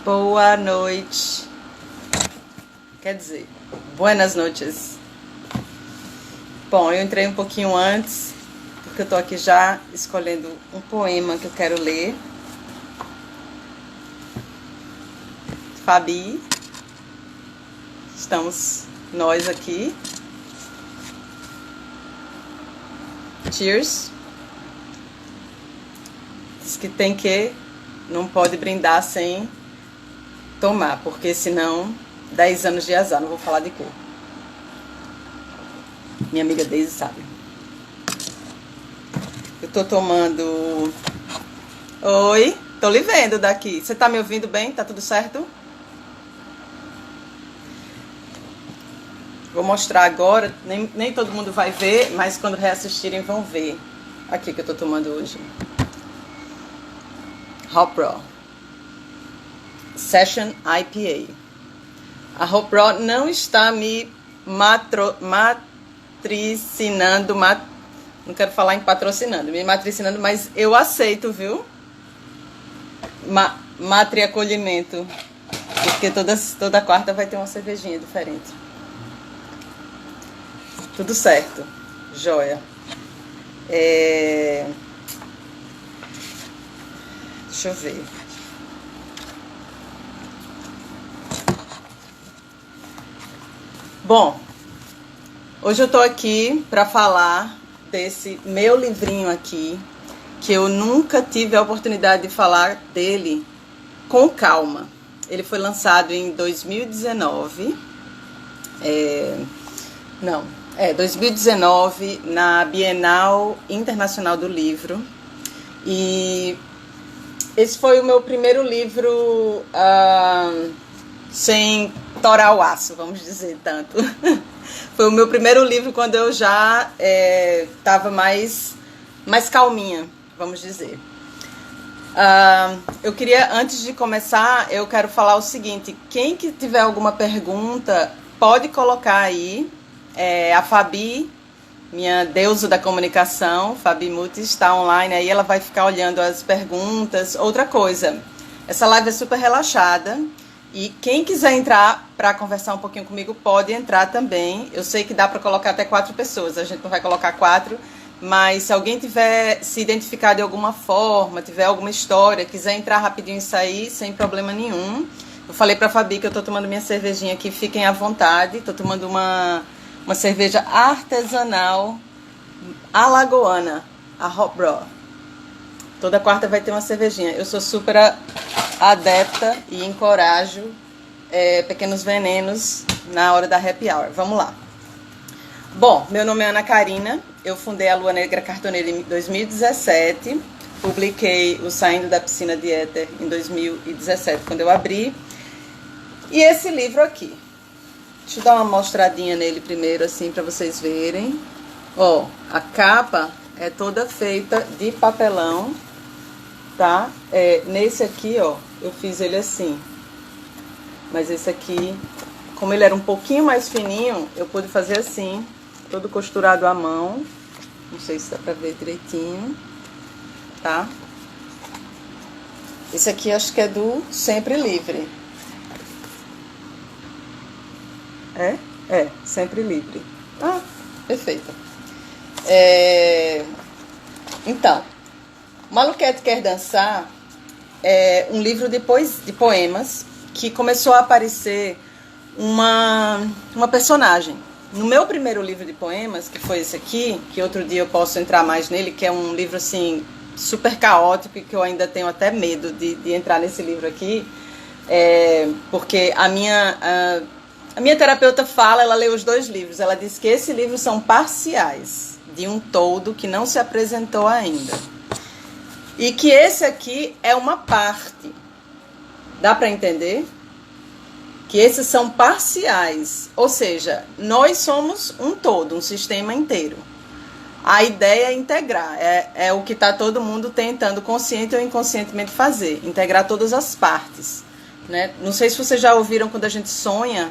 Boa noite. Quer dizer, buenas noches. Bom, eu entrei um pouquinho antes, porque eu tô aqui já escolhendo um poema que eu quero ler. Fabi, estamos nós aqui. Cheers. Diz que não pode brindar sem tomar, porque senão 10 anos de azar, não vou falar de cor. Minha amiga Daisy sabe. Eu tô tomando... Oi, tô lhe vendo daqui. Você tá me ouvindo bem? Tá tudo certo? Vou mostrar agora, nem todo mundo vai ver, mas quando reassistirem vão ver. Aqui que eu tô tomando hoje. Hop Raw Session IPA. A Hop Raw não está me matricinando, não quero falar em patrocinando, me matricinando, mas eu aceito, viu? Matriacolhimento, porque toda quarta vai ter uma cervejinha diferente. Tudo certo, joia. Deixa eu ver. Bom, hoje eu tô aqui para falar desse meu livrinho aqui, que eu nunca tive a oportunidade de falar dele com calma. Ele foi lançado em 2019. 2019, na Bienal Internacional do Livro. E esse foi o meu primeiro livro sem torar o aço, vamos dizer tanto. Foi o meu primeiro livro quando eu já estava mais calminha, vamos dizer. Eu queria, antes de começar, eu quero falar o seguinte: quem que tiver alguma pergunta, pode colocar aí. A Fabi, minha deusa da comunicação, Fabi Muti, está online aí, ela vai ficar olhando as perguntas. Outra coisa, essa live é super relaxada e quem quiser entrar para conversar um pouquinho comigo pode entrar também. Eu sei que dá para colocar até 4 pessoas, a gente não vai colocar 4, mas se alguém tiver se identificado de alguma forma, tiver alguma história, quiser entrar rapidinho e sair, sem problema nenhum. Eu falei para a Fabi que eu estou tomando minha cervejinha aqui, fiquem à vontade, estou tomando uma cerveja artesanal alagoana, a Hop Raw. Toda quarta vai ter uma cervejinha. Eu sou super adepta e encorajo pequenos venenos na hora da happy hour. Vamos lá. Bom, meu nome é Ana Karina. Eu fundei a Lua Negra Cartoneira em 2017. Publiquei o Saindo da Piscina de Éter em 2017, quando eu abri. E esse livro aqui. Deixa eu dar uma mostradinha nele primeiro, assim, para vocês verem. Ó, a capa é toda feita de papelão, tá? Nesse aqui, ó, eu fiz ele assim. Mas esse aqui, como ele era um pouquinho mais fininho, eu pude fazer assim, todo costurado à mão. Não sei se dá pra ver direitinho, tá? Esse aqui acho que é do Sempre Livre. Sempre Livre. Ah, perfeito. Então, Maluquete Quer Dançar é um livro de poemas que começou a aparecer uma personagem. No meu primeiro livro de poemas, que foi esse aqui, que outro dia eu posso entrar mais nele, que é um livro assim super caótico e que eu ainda tenho até medo de entrar nesse livro aqui, porque a minha terapeuta fala, ela leu os 2 livros, ela diz que esses livros são parciais de um todo que não se apresentou ainda. E que esse aqui é uma parte. Dá para entender? Que esses são parciais, ou seja, nós somos um todo, um sistema inteiro. A ideia é integrar, é o que está todo mundo tentando, consciente ou inconscientemente, fazer, integrar todas as partes, né? Não sei se vocês já ouviram quando a gente sonha.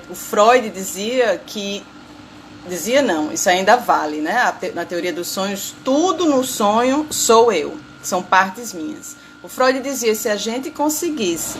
O Freud dizia que... Dizia não, isso ainda vale, né? Na teoria dos sonhos, tudo no sonho sou eu. São partes minhas. O Freud dizia, se a gente conseguisse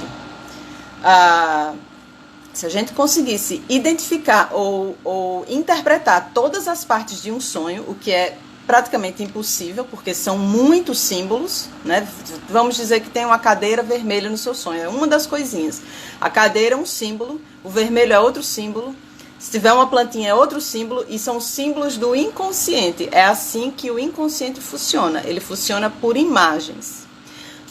identificar ou interpretar todas as partes de um sonho, o que é praticamente impossível, porque são muitos símbolos, né? Vamos dizer que tem uma cadeira vermelha no seu sonho, é uma das coisinhas. A cadeira é um símbolo, o vermelho é outro símbolo, se tiver uma plantinha é outro símbolo, e são símbolos do inconsciente. É assim que o inconsciente funciona, ele funciona por imagens.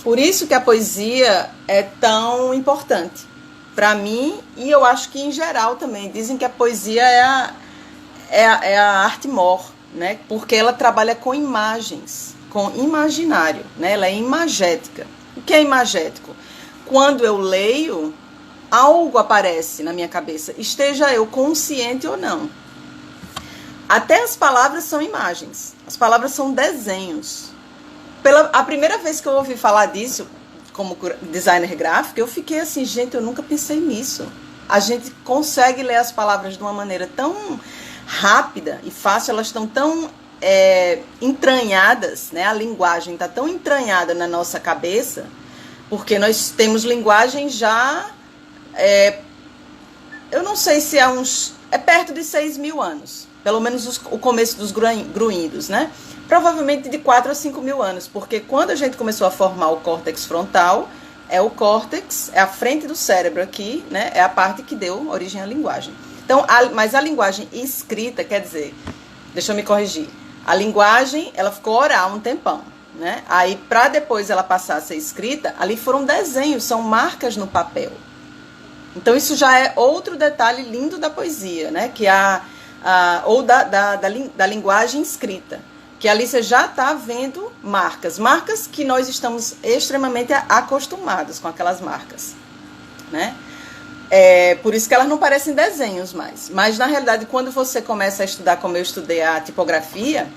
Por isso que a poesia é tão importante para mim, e eu acho que em geral também. Dizem que a poesia é a arte mor, né? Porque ela trabalha com imagens, com imaginário, né? Ela é imagética. O que é imagético? Quando eu leio, algo aparece na minha cabeça, esteja eu consciente ou não. Até as palavras são imagens, as palavras são desenhos. A primeira vez que eu ouvi falar disso, como designer gráfico, eu fiquei assim, gente, eu nunca pensei nisso. A gente consegue ler as palavras de uma maneira tão rápida e fácil, elas estão tão entranhadas, né? A linguagem está tão entranhada na nossa cabeça, porque nós temos linguagem já, eu não sei se é perto de 6.000 anos, pelo menos o começo dos gruíndios, né? Provavelmente de 4 a 5 mil anos, porque quando a gente começou a formar o córtex frontal, o córtex, é a frente do cérebro aqui, né? É a parte que deu origem à linguagem. Então, mas a linguagem escrita, quer dizer, deixa eu me corrigir, a linguagem, ela ficou oral um tempão, né? Aí, para depois ela passar a ser escrita, ali foram desenhos, são marcas no papel. Então, isso já é outro detalhe lindo da poesia, né? Que ou da linguagem escrita, que ali você já está vendo marcas que nós estamos extremamente acostumados com aquelas marcas, né? Por isso que elas não parecem desenhos mais. Mas, na realidade, quando você começa a estudar, como eu estudei a tipografia,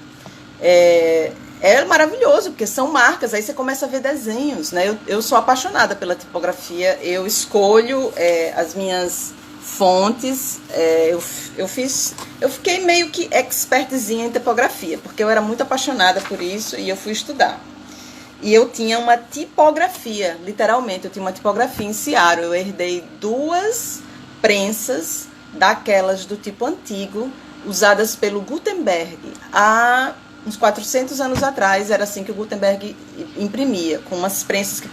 é maravilhoso, porque são marcas, aí você começa a ver desenhos, né? Eu sou apaixonada pela tipografia, eu escolho as minhas fontes, eu fiquei meio que expertzinha em tipografia, porque eu era muito apaixonada por isso e eu fui estudar. E eu tinha uma tipografia, literalmente, eu tinha uma tipografia em Seattle. Eu herdei 2 prensas daquelas do tipo antigo, usadas pelo Gutenberg. Há uns 400 anos atrás, era assim que o Gutenberg imprimia, com umas prensas que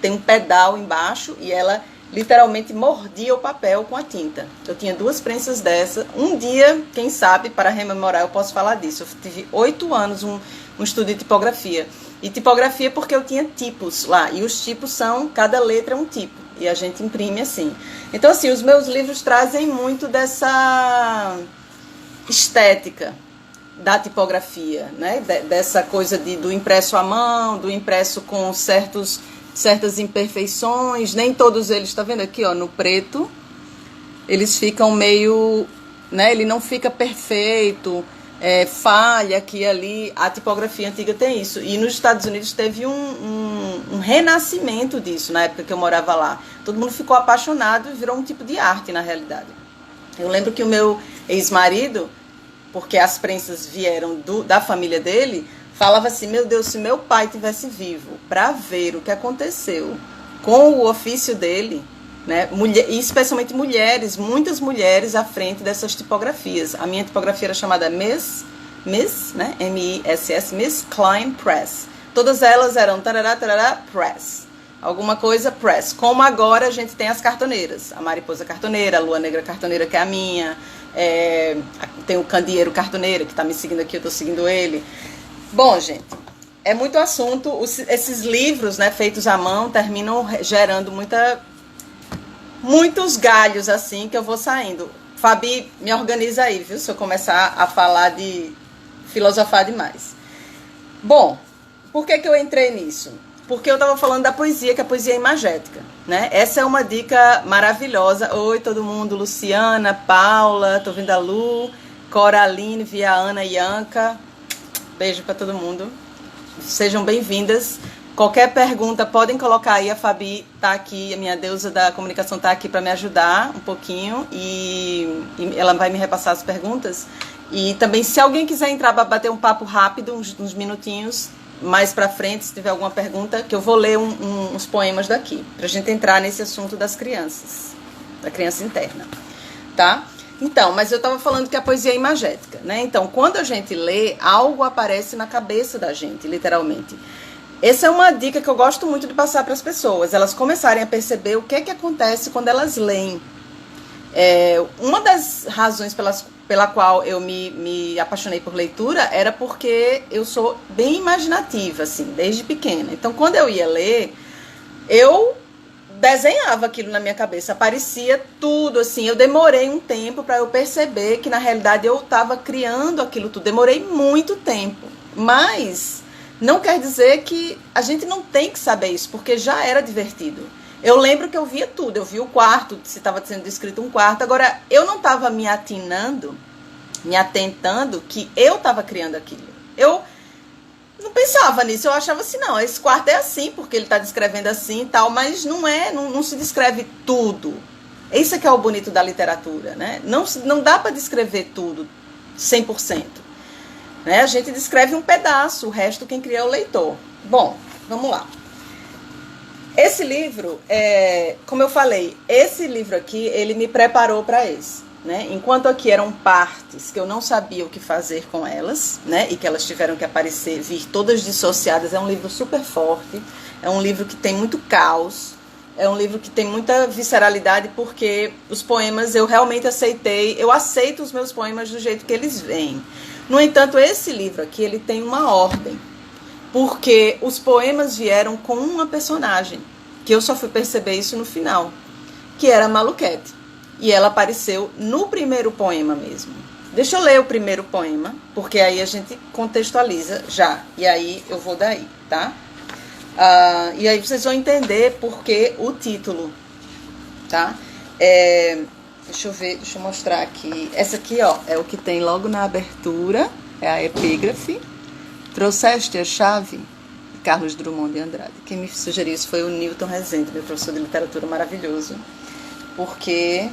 tem um pedal embaixo e ela literalmente mordia o papel com a tinta. Eu tinha 2 prensas dessa. Um dia, quem sabe, para rememorar, eu posso falar disso. Eu tive 8 anos um estudo de tipografia. E tipografia porque eu tinha tipos lá. E os tipos cada letra é um tipo. E a gente imprime assim. Então, assim, os meus livros trazem muito dessa estética da tipografia, né? Dessa coisa do impresso à mão, do impresso com certas imperfeições. Nem todos eles, tá vendo aqui, ó, no preto, eles ficam meio, né? Ele não fica perfeito. Falha aqui e ali. A tipografia antiga tem isso. E nos Estados Unidos teve um renascimento disso na época que eu morava lá. Todo mundo ficou apaixonado e virou um tipo de arte na realidade. Eu lembro que o meu ex-marido, porque as prensas vieram da família dele, falava assim, meu Deus, se meu pai tivesse vivo para ver o que aconteceu com o ofício dele, né? E especialmente mulheres, muitas mulheres à frente dessas tipografias. A minha tipografia era chamada Miss, né? M-I-S-S, Miss Klein Press. Todas elas eram tarará, tarará, press. Alguma coisa, press. Como agora a gente tem as cartoneiras. A Mariposa Cartoneira, a Lua Negra Cartoneira, que é a minha. Tem o Candeeiro Cartoneira, que está me seguindo aqui, eu estou seguindo ele. Bom, gente, é muito assunto. Esses livros, né, feitos à mão terminam gerando muitos galhos, assim, que eu vou saindo. Fabi, me organiza aí, viu? Se eu começar a falar de filosofar demais. Bom, por que eu entrei nisso? Porque eu estava falando da poesia, que a poesia é imagética, né? Essa é uma dica maravilhosa. Oi, todo mundo. Luciana, Paula, tô vendo a Lu, Coraline, Viana, Ianca. Beijo para todo mundo. Sejam bem-vindas. Qualquer pergunta, podem colocar aí. A Fabi tá aqui, a minha deusa da comunicação tá aqui para me ajudar um pouquinho. E ela vai me repassar as perguntas. E também, se alguém quiser entrar para bater um papo rápido, uns minutinhos, mais pra frente, se tiver alguma pergunta, que eu vou ler uns poemas daqui, pra gente entrar nesse assunto das crianças, da criança interna, tá? Então, mas eu estava falando que a poesia é imagética, né? Então, quando a gente lê, algo aparece na cabeça da gente, literalmente. Essa é uma dica que eu gosto muito de passar para as pessoas, elas começarem a perceber o que é que acontece quando elas leem. Uma das razões pela qual eu me apaixonei por leitura era porque eu sou bem imaginativa, assim, desde pequena. Então, quando eu ia ler, eu desenhava aquilo na minha cabeça, aparecia tudo, assim. Eu demorei um tempo para eu perceber que, na realidade, eu estava criando aquilo tudo. Demorei muito tempo, mas não quer dizer que a gente não tem que saber isso, porque já era divertido. Eu lembro que eu via tudo, eu via o quarto, se estava sendo descrito um quarto. Agora, eu não estava me atentando que eu estava criando aquilo. Eu não pensava nisso, eu achava assim, não, esse quarto é assim, porque ele está descrevendo assim e tal, mas não se descreve tudo. Isso é que é o bonito da literatura, né? Não dá para descrever tudo 100%. Né? A gente descreve um pedaço, o resto quem cria é o leitor. Bom, vamos lá. Esse livro, como eu falei, esse livro aqui, ele me preparou para esse. Né? Enquanto aqui eram partes que eu não sabia o que fazer com elas, né? E que elas tiveram que aparecer, vir todas dissociadas. É um livro super forte, é um livro que tem muito caos, é um livro que tem muita visceralidade, porque os poemas eu realmente aceitei, eu aceito os meus poemas do jeito que eles vêm. No entanto, esse livro aqui, ele tem uma ordem, porque os poemas vieram com uma personagem, que eu só fui perceber isso no final, que era a Maluquete. E ela apareceu no primeiro poema mesmo. Deixa eu ler o primeiro poema, porque aí a gente contextualiza já. E aí eu vou daí, tá? E aí vocês vão entender por que o título, tá? Deixa eu ver, deixa eu mostrar aqui. Essa aqui, ó, é o que tem logo na abertura. É a epígrafe. Trouxeste a chave? Carlos Drummond de Andrade. Quem me sugeriu isso foi o Newton Rezende, meu professor de literatura maravilhoso. Porque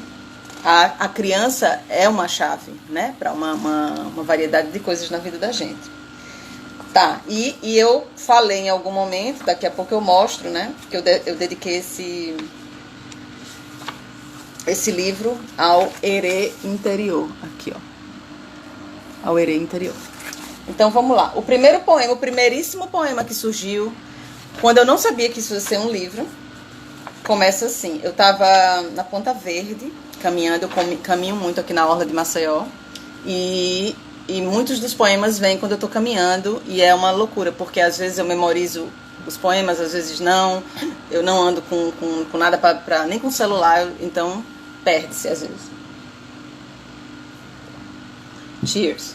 a criança é uma chave, né? Para uma variedade de coisas na vida da gente. Tá, e eu falei em algum momento, daqui a pouco eu mostro, né? Que eu dediquei esse livro ao herê interior. Aqui, ó. Ao herê interior. Então, vamos lá. O primeiro poema, o primeiríssimo poema que surgiu, quando eu não sabia que isso ia ser um livro, começa assim. Eu estava na Ponta Verde, caminhando, eu caminho muito aqui na orla de Maceió, e muitos dos poemas vêm quando eu estou caminhando, e é uma loucura, porque às vezes eu memorizo os poemas, às vezes não, eu não ando com nada nem com celular, então perde-se às vezes. Cheers.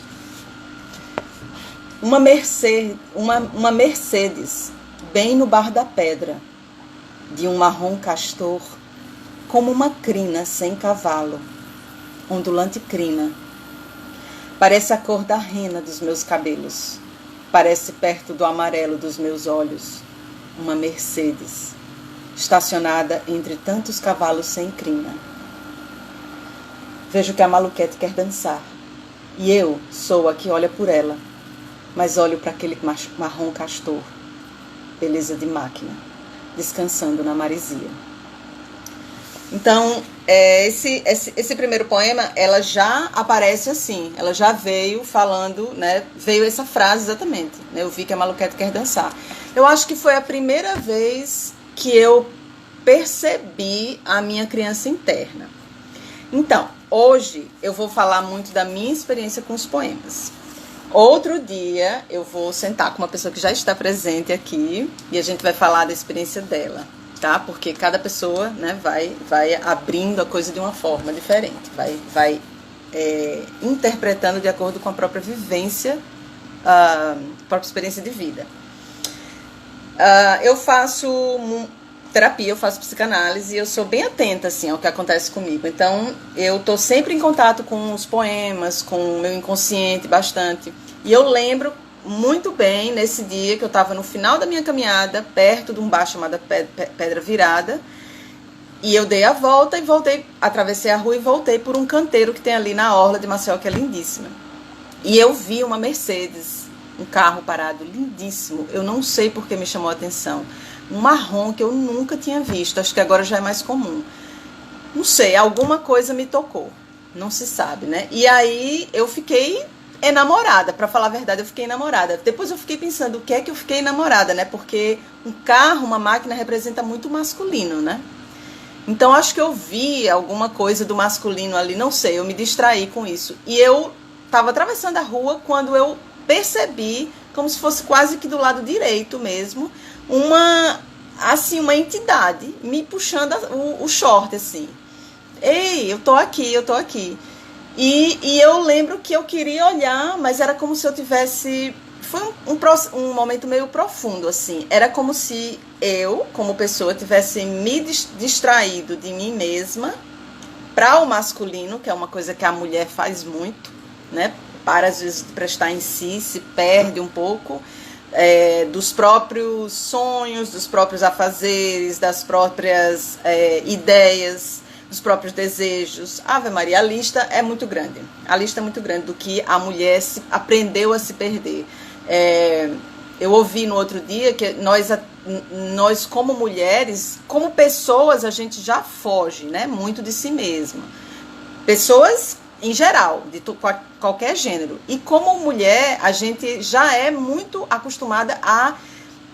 Uma Mercedes, bem no Bar da Pedra, de um marrom castor, como uma crina sem cavalo, ondulante crina. Parece a cor da rena dos meus cabelos, parece perto do amarelo dos meus olhos, uma Mercedes, estacionada entre tantos cavalos sem crina. Vejo que a Maluquete quer dançar, e eu sou a que olha por ela, mas olho para aquele marrom castor, beleza de máquina, descansando na maresia. Então, esse primeiro poema, ela já aparece assim, ela já veio falando, né, veio essa frase exatamente, né, eu vi que a Maluquete quer dançar. Eu acho que foi a primeira vez que eu percebi a minha criança interna. Então, hoje eu vou falar muito da minha experiência com os poemas. Outro dia eu vou sentar com uma pessoa que já está presente aqui e a gente vai falar da experiência dela. Tá? Porque cada pessoa, né, vai abrindo a coisa de uma forma diferente, vai interpretando de acordo com a própria vivência, a própria experiência de vida. Eu faço terapia, eu faço psicanálise e eu sou bem atenta assim, ao que acontece comigo. Então, eu estou sempre em contato com os poemas, com o meu inconsciente bastante. E eu lembro muito bem nesse dia que eu estava no final da minha caminhada, perto de um bar chamado Pedra Virada, e eu dei a volta e voltei, atravessei a rua e voltei por um canteiro que tem ali na orla de Maceió, que é lindíssima. E eu vi uma Mercedes um carro parado, lindíssimo. Eu não sei porque me chamou a atenção. Um marrom que eu nunca tinha visto, acho que agora já é mais comum. Não sei, alguma coisa me tocou, não se sabe, né? E aí eu fiquei enamorada, pra falar a verdade, eu fiquei enamorada. Depois eu fiquei pensando, o que é que eu fiquei enamorada, né? Porque um carro, uma máquina representa muito masculino, né? Então acho que eu vi alguma coisa do masculino ali, não sei, eu me distraí com isso. E eu tava atravessando a rua quando eu percebi, como se fosse quase que do lado direito mesmo, uma entidade me puxando o short, assim. Ei, eu tô aqui, eu tô aqui. E eu lembro que eu queria olhar, mas era como se eu tivesse... Foi um momento meio profundo, assim. Era como se eu, como pessoa, tivesse me distraído de mim mesma para o masculino, que é uma coisa que a mulher faz muito, né? Para, às vezes, de prestar em si, se perde um pouco dos próprios sonhos, dos próprios afazeres, das próprias ideias, dos próprios desejos. Ave Maria, a lista é muito grande. A lista é muito grande do que a mulher aprendeu a se perder. Eu ouvi no outro dia que nós como mulheres, como pessoas, a gente já foge, né, muito de si mesma. Pessoas em geral, de qualquer gênero. E como mulher, a gente já é muito acostumada a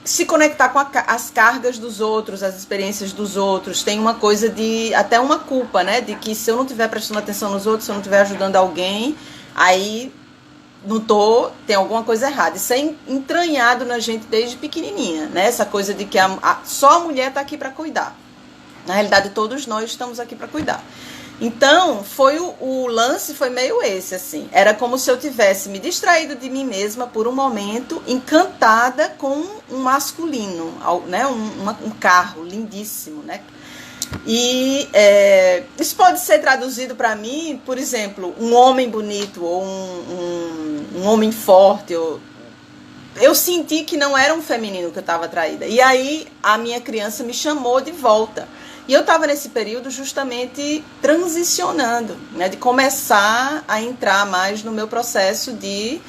se conectar com as cargas dos outros, as experiências dos outros. Tem uma coisa de, até uma culpa, né, de que se eu não estiver prestando atenção nos outros, se eu não estiver ajudando alguém, aí tem alguma coisa errada. Isso é entranhado na gente desde pequenininha, né, essa coisa de que só a mulher está aqui para cuidar. Na realidade, todos nós estamos aqui para cuidar. Então, o lance foi meio esse, assim. Era como se eu tivesse me distraído de mim mesma por um momento, encantada com um masculino, né? Um carro lindíssimo, né? E isso pode ser traduzido para mim, por exemplo, um homem bonito ou um homem forte. Eu senti que não era um feminino que eu estava atraída. E aí a minha criança me chamou de volta. E eu estava nesse período justamente transicionando, né, de começar a entrar mais no meu processo de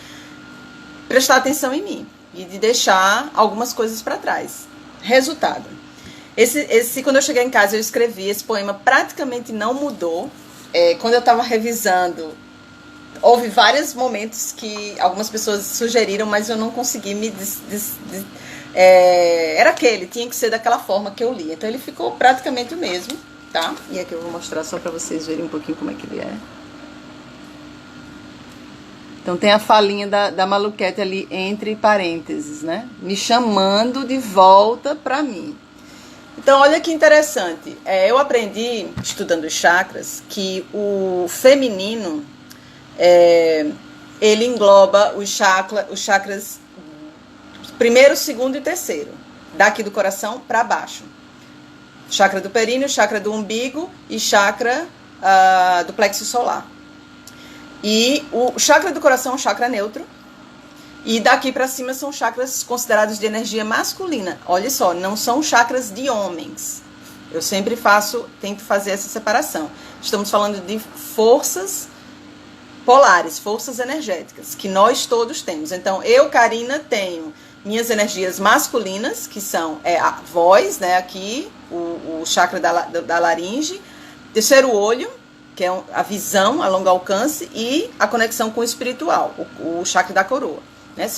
prestar atenção em mim e de deixar algumas coisas para trás. Resultado. Quando eu cheguei em casa, eu escrevi, esse poema praticamente não mudou. Quando eu estava revisando, houve vários momentos que algumas pessoas sugeriram, mas eu não consegui me era tinha que ser daquela forma que eu li. Então ele ficou praticamente o mesmo, tá? E aqui eu vou mostrar só pra vocês verem um pouquinho como é que ele é. Então tem a falinha da Maluquete ali entre parênteses, né? Me chamando de volta pra mim. Então olha que interessante. Eu aprendi, estudando os chakras, que o feminino, ele engloba os chakras primeiro, segundo e terceiro, daqui do coração para baixo. Chakra do períneo, chakra do umbigo e chakra do plexo solar. E o chakra do coração é um chakra neutro. E daqui para cima são chakras considerados de energia masculina. Olha só, não são chakras de homens. Eu sempre tento fazer essa separação. Estamos falando de forças polares, forças energéticas, que nós todos temos. Então, eu, Karina, tenho minhas energias masculinas, que são a voz, né, aqui, o chakra da laringe, terceiro olho, que é a visão a longo alcance, e a conexão com o espiritual, o chakra da coroa, né,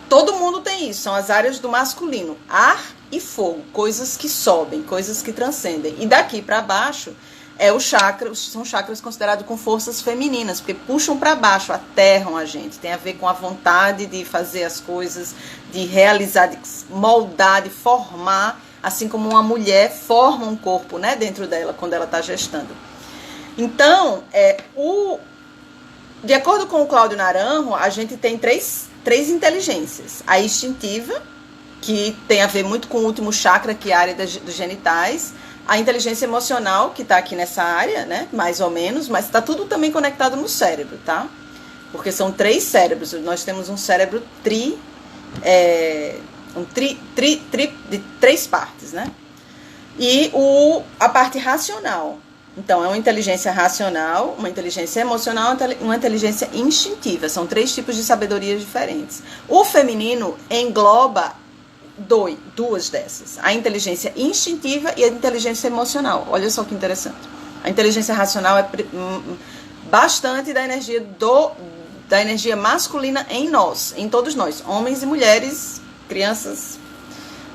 todo mundo tem isso, são as áreas do masculino, ar e fogo, coisas que sobem, coisas que transcendem, e daqui para baixo são chakras considerados com forças femininas, porque puxam para baixo, aterram a gente. Tem a ver com a vontade de fazer as coisas, de realizar, de moldar, de formar, assim como uma mulher forma um corpo, né, dentro dela, quando ela está gestando. Então, de acordo com o Cláudio Naranjo, a gente tem três inteligências. A instintiva, que tem a ver muito com o último chakra, que é a área dos genitais. A inteligência emocional, que está aqui nessa área, né, mais ou menos, mas está tudo também conectado no cérebro, tá? Porque são 3 cérebros. Nós temos um cérebro de 3 partes, né? E a parte racional, Então, é uma inteligência racional, uma inteligência emocional, uma inteligência instintiva. São 3 tipos de sabedorias diferentes. O feminino engloba duas dessas. A inteligência instintiva e a inteligência emocional. Olha só que interessante. A inteligência racional é bastante da energia masculina em nós, em todos nós. Homens e mulheres, crianças,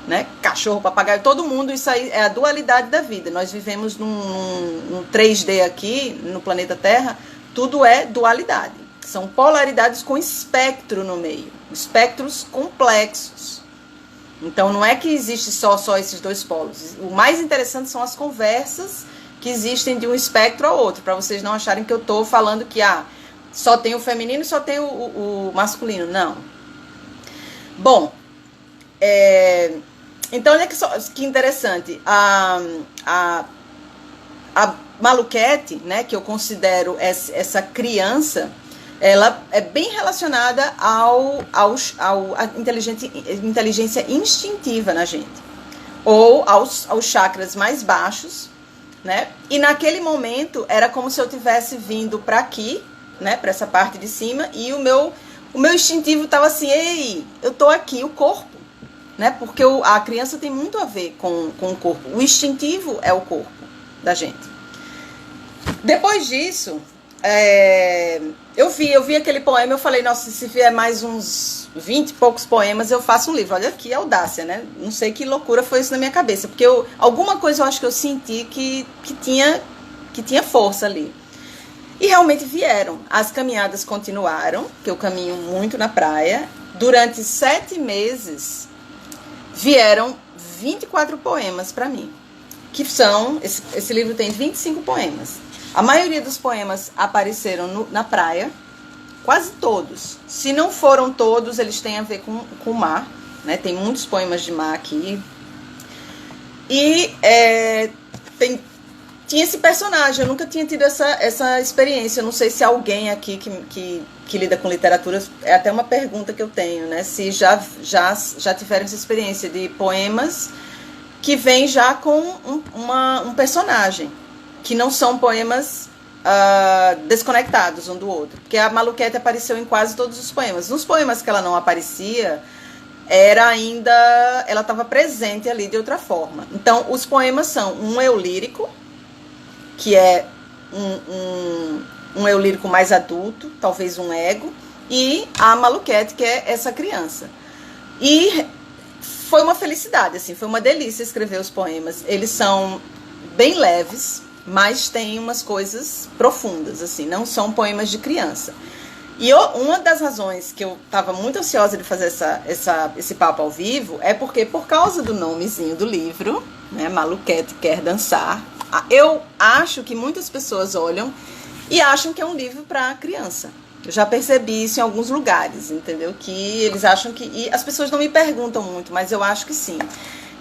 né? Cachorro, papagaio, todo mundo. Isso aí é a dualidade da vida. Nós vivemos num 3D aqui, no planeta Terra. Tudo é dualidade. São polaridades com espectro no meio. Espectros complexos. Então, não é que existe só esses 2 polos. O mais interessante são as conversas que existem de um espectro ao outro, para vocês não acharem que eu estou falando que só tem o feminino e só tem o masculino. Não. Bom, então, olha que interessante. A Maluquete, né, que eu considero essa criança, ela é bem relacionada à inteligência instintiva na gente, ou aos chakras mais baixos, né? E naquele momento era como se eu tivesse vindo para aqui, né, para essa parte de cima, e o meu instintivo estava assim: ei, eu tô aqui, o corpo, né? Porque a criança tem muito a ver com o corpo. O instintivo é o corpo da gente. Depois disso, eu vi aquele poema, eu falei, nossa, se vier mais uns 20 e poucos poemas, eu faço um livro. Olha que audácia, né? Não sei que loucura foi isso na minha cabeça, porque alguma coisa eu acho que eu senti que tinha força ali. E realmente vieram. As caminhadas continuaram, que eu caminho muito na praia. Durante 7 meses, vieram 24 poemas para mim. Que são, esse livro tem 25 poemas. A maioria dos poemas apareceram na praia, quase todos. Se não foram todos, eles têm a ver com o mar, né? Tem muitos poemas de mar aqui. E tinha esse personagem, eu nunca tinha tido essa experiência. Eu não sei se alguém aqui que lida com literatura, é até uma pergunta que eu tenho, né? Se já tiveram essa experiência de poemas que vem já com um personagem, que não são poemas desconectados um do outro. Porque a Maluquete apareceu em quase todos os poemas. Nos poemas que ela não aparecia, ela estava presente ali de outra forma. Então, os poemas são um eu lírico, que é um eu lírico mais adulto, talvez um ego, e a Maluquete, que é essa criança. E foi uma felicidade, assim, foi uma delícia escrever os poemas. Eles são bem leves, mas tem umas coisas profundas, assim, não são poemas de criança. E uma das razões que eu estava muito ansiosa de fazer esse papo ao vivo é porque, por causa do nomezinho do livro, né, Maluquete Quer Dançar, eu acho que muitas pessoas olham e acham que é um livro para criança. Eu já percebi isso em alguns lugares, entendeu? Que eles acham que... E as pessoas não me perguntam muito, mas eu acho que sim.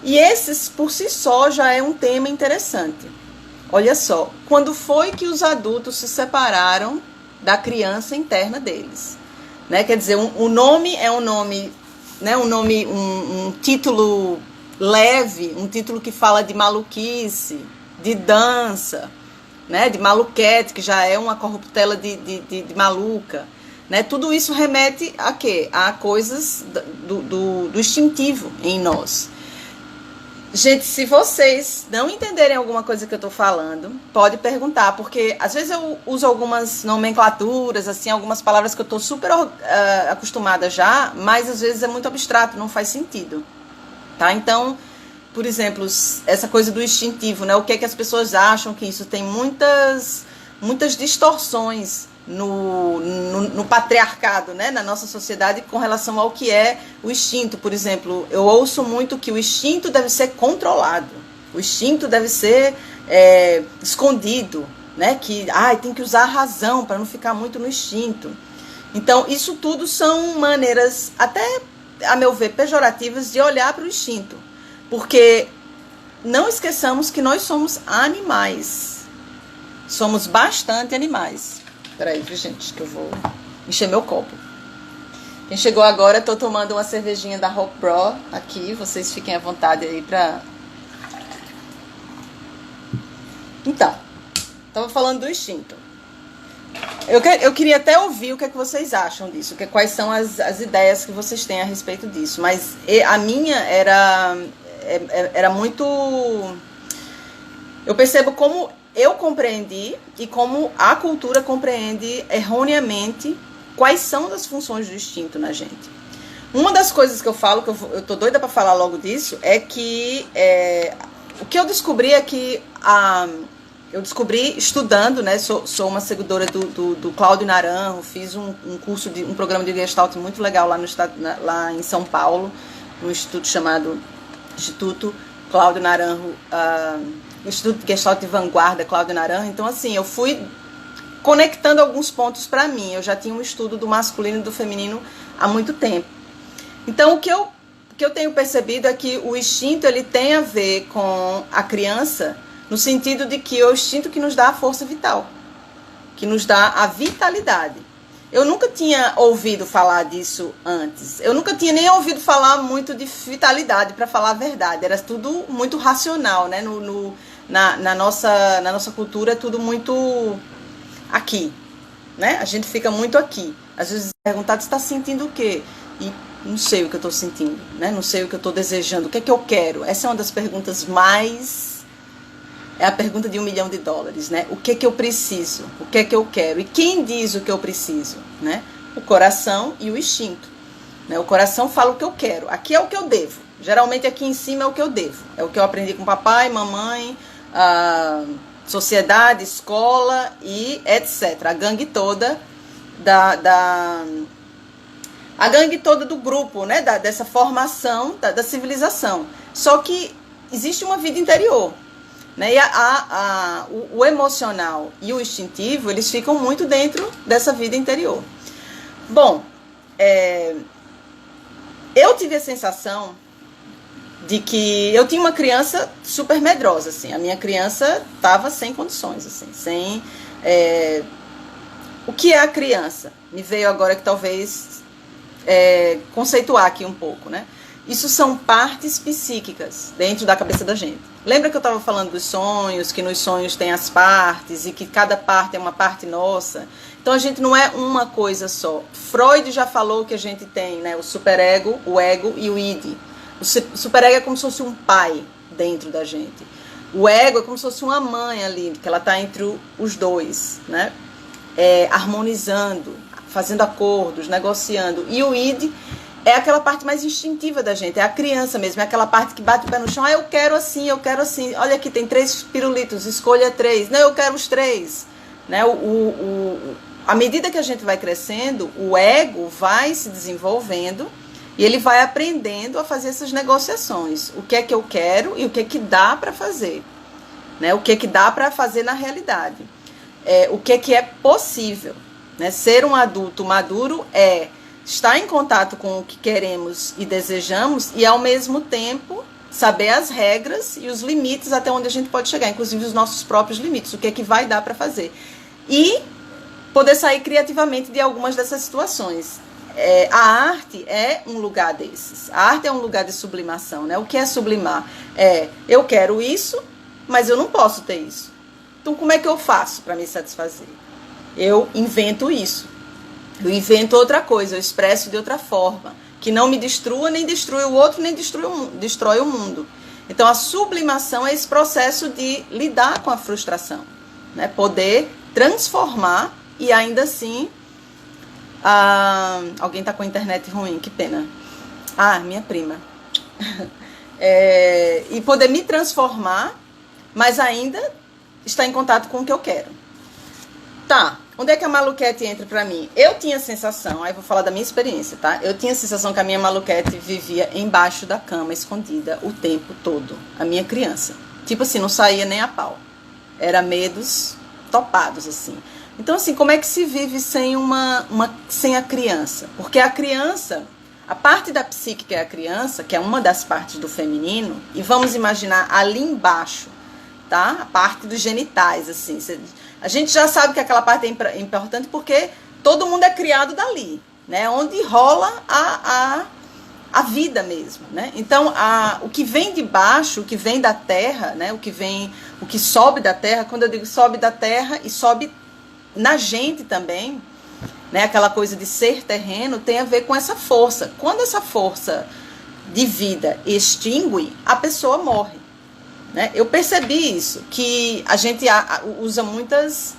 E esses, por si só, já é um tema interessante. Olha só, quando foi que os adultos se separaram da criança interna deles? Né? Quer dizer, o nome é um nome, né? Um título leve, um título que fala de maluquice, de dança, né? De maluquete, que já é uma corruptela de maluca. Né? Tudo isso remete a quê? A coisas do instintivo em nós. Gente, se vocês não entenderem alguma coisa que eu tô falando, pode perguntar, porque às vezes eu uso algumas nomenclaturas, assim, algumas palavras que eu tô super acostumada já, mas às vezes é muito abstrato, não faz sentido, tá? Então, por exemplo, essa coisa do instintivo, né? O que é que as pessoas acham que isso tem muitas distorções no patriarcado, né, na nossa sociedade com relação ao que é o instinto. Por exemplo, eu ouço muito que o instinto deve ser controlado, o instinto deve ser escondido, né, que tem que usar a razão para não ficar muito no instinto. Então, isso tudo são maneiras, até a meu ver, pejorativas de olhar para o instinto, porque não esqueçamos que nós somos animais, somos bastante animais. Peraí, gente, que eu vou encher meu copo. Quem chegou agora, eu tô tomando uma cervejinha da Hope Pro aqui. Vocês fiquem à vontade aí pra... Então, Estava falando do instinto. Eu queria até ouvir o que é que vocês acham disso, quais são as ideias que vocês têm a respeito disso. Mas a minha era muito... Eu percebo como eu compreendi e como a cultura compreende erroneamente quais são as funções do instinto na gente. Uma das coisas que eu falo, que eu tô doida para falar logo disso, é que o que eu descobri é que eu descobri estudando, né? Sou uma seguidora do Cláudio Naranjo, fiz um programa de Gestalt muito legal lá em São Paulo, num instituto chamado Instituto Cláudio Naranjo, Instituto de Gestalt de Vanguarda Cláudio Naranjo. Então, assim, eu fui conectando alguns pontos para mim. Eu já tinha um estudo do masculino e do feminino há muito tempo. Então, o que eu tenho percebido é que o instinto ele tem a ver com a criança, no sentido de que é o instinto que nos dá a força vital, que nos dá a vitalidade. Eu nunca tinha ouvido falar disso antes. Eu nunca tinha nem ouvido falar muito de vitalidade, para falar a verdade. Era tudo muito racional, né? Na nossa cultura é tudo muito aqui, né? A gente fica muito aqui. Às vezes perguntado, você está sentindo o quê? E não sei o que eu estou sentindo, né? Não sei o que eu estou desejando. O que é que eu quero? Essa é uma das perguntas mais... É a pergunta de $1 milhão, né? O que é que eu preciso? O que é que eu quero? E quem diz o que eu preciso, né? O coração e o instinto, né? O coração fala o que eu quero. Aqui é o que eu devo. Geralmente aqui em cima é o que eu devo. É o que eu aprendi com papai, mamãe, sociedade, escola e etc. A gangue toda a gangue toda do grupo, né? Dessa formação da civilização. Só que existe uma vida interior. Né? E o emocional e o instintivo, eles ficam muito dentro dessa vida interior. Bom, eu tive a sensação de que eu tinha uma criança super medrosa, assim. A minha criança estava sem condições, assim, o que é a criança? Me veio agora que talvez conceituar aqui um pouco, né? Isso são partes psíquicas dentro da cabeça da gente. Lembra que eu estava falando dos sonhos, que nos sonhos tem as partes e que cada parte é uma parte nossa? Então a gente não é uma coisa só. Freud já falou que a gente tem, né, o superego, o ego e o id. O superego é como se fosse um pai dentro da gente. O ego é como se fosse uma mãe ali, que ela está entre os dois, né? Harmonizando, fazendo acordos, negociando. E o id é aquela parte mais instintiva da gente, é a criança mesmo, é aquela parte que bate o pé no chão. Eu quero assim, eu quero assim. Olha aqui, tem 3 pirulitos, escolha 3. Não, eu quero os 3. Né? À medida que a gente vai crescendo, o ego vai se desenvolvendo e ele vai aprendendo a fazer essas negociações. O que é que eu quero e o que é que dá para fazer. Né? O que é que dá para fazer na realidade. O que é possível. Né? Ser um adulto maduro é estar em contato com o que queremos e desejamos e, ao mesmo tempo, saber as regras e os limites até onde a gente pode chegar, inclusive os nossos próprios limites, o que é que vai dar para fazer. E poder sair criativamente de algumas dessas situações. A arte é um lugar desses. A arte é um lugar de sublimação, né? O que é sublimar? Eu quero isso, mas eu não posso ter isso. Então, como é que eu faço para me satisfazer? Eu invento isso. Eu invento outra coisa, eu expresso de outra forma, que não me destrua, nem destrui o outro, nem destrói o mundo. Então, a sublimação é esse processo de lidar com a frustração, né? Poder transformar e ainda assim... alguém está com a internet ruim, que pena. Minha prima. E poder me transformar, mas ainda estar em contato com o que eu quero. Tá. Onde é que a maluquete entra pra mim? Eu tinha a sensação, aí vou falar da minha experiência, tá? Eu tinha a sensação que a minha maluquete vivia embaixo da cama, escondida, o tempo todo. A minha criança. Tipo assim, não saía nem a pau. Era medos topados, assim. Então, assim, como é que se vive sem a criança? Porque a criança, a parte da psique que é a criança, que é uma das partes do feminino, e vamos imaginar ali embaixo, tá? A parte dos genitais, assim, a gente já sabe que aquela parte é importante porque todo mundo é criado dali, né? Onde rola a vida mesmo, né? Então, o que vem de baixo, o que vem da terra, né? O que sobe da terra, quando eu digo sobe da terra e sobe na gente também, né? Aquela coisa de ser terreno tem a ver com essa força. Quando essa força de vida extingue, a pessoa morre, né? Eu percebi isso, que a gente usa muitas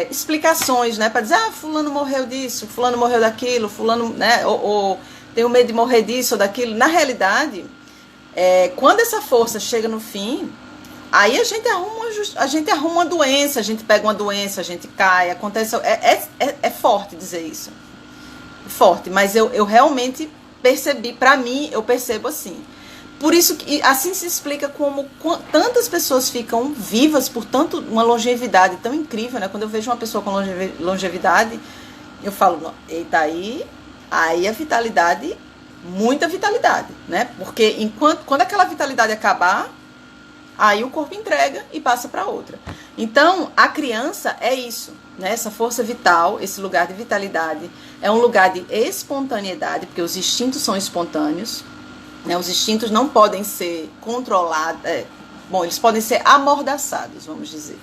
explicações, né? Para dizer, fulano morreu disso, fulano morreu daquilo, fulano, né? Ou tenho medo de morrer disso ou daquilo. Na realidade, quando essa força chega no fim, aí a gente arruma uma doença, a gente pega uma doença, a gente cai, acontece. É forte dizer isso. É forte, mas eu realmente percebi, pra mim, eu percebo assim. Por isso que assim se explica como tantas pessoas ficam vivas por uma longevidade tão incrível, né? Quando eu vejo uma pessoa com longevidade, eu falo, eita, aí a vitalidade, muita vitalidade, né? Porque quando aquela vitalidade acabar, aí o corpo entrega e passa para outra. Então, a criança é isso, né? Essa força vital, esse lugar de vitalidade, é um lugar de espontaneidade, porque os instintos são espontâneos, né? Os instintos não podem ser controlados, eles podem ser amordaçados, vamos dizer,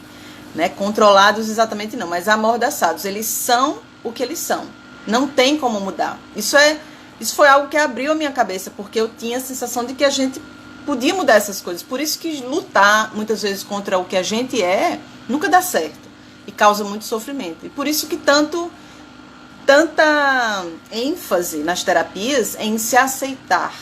né? Controlados exatamente não, mas amordaçados. Eles são o que eles são. Não tem como mudar. Isso foi algo que abriu a minha cabeça, porque eu tinha a sensação de que a gente podia mudar essas coisas. Por isso que lutar, muitas vezes, contra o que a gente nunca dá certo. E causa muito sofrimento. E por isso que tanta ênfase nas terapias é em se aceitar,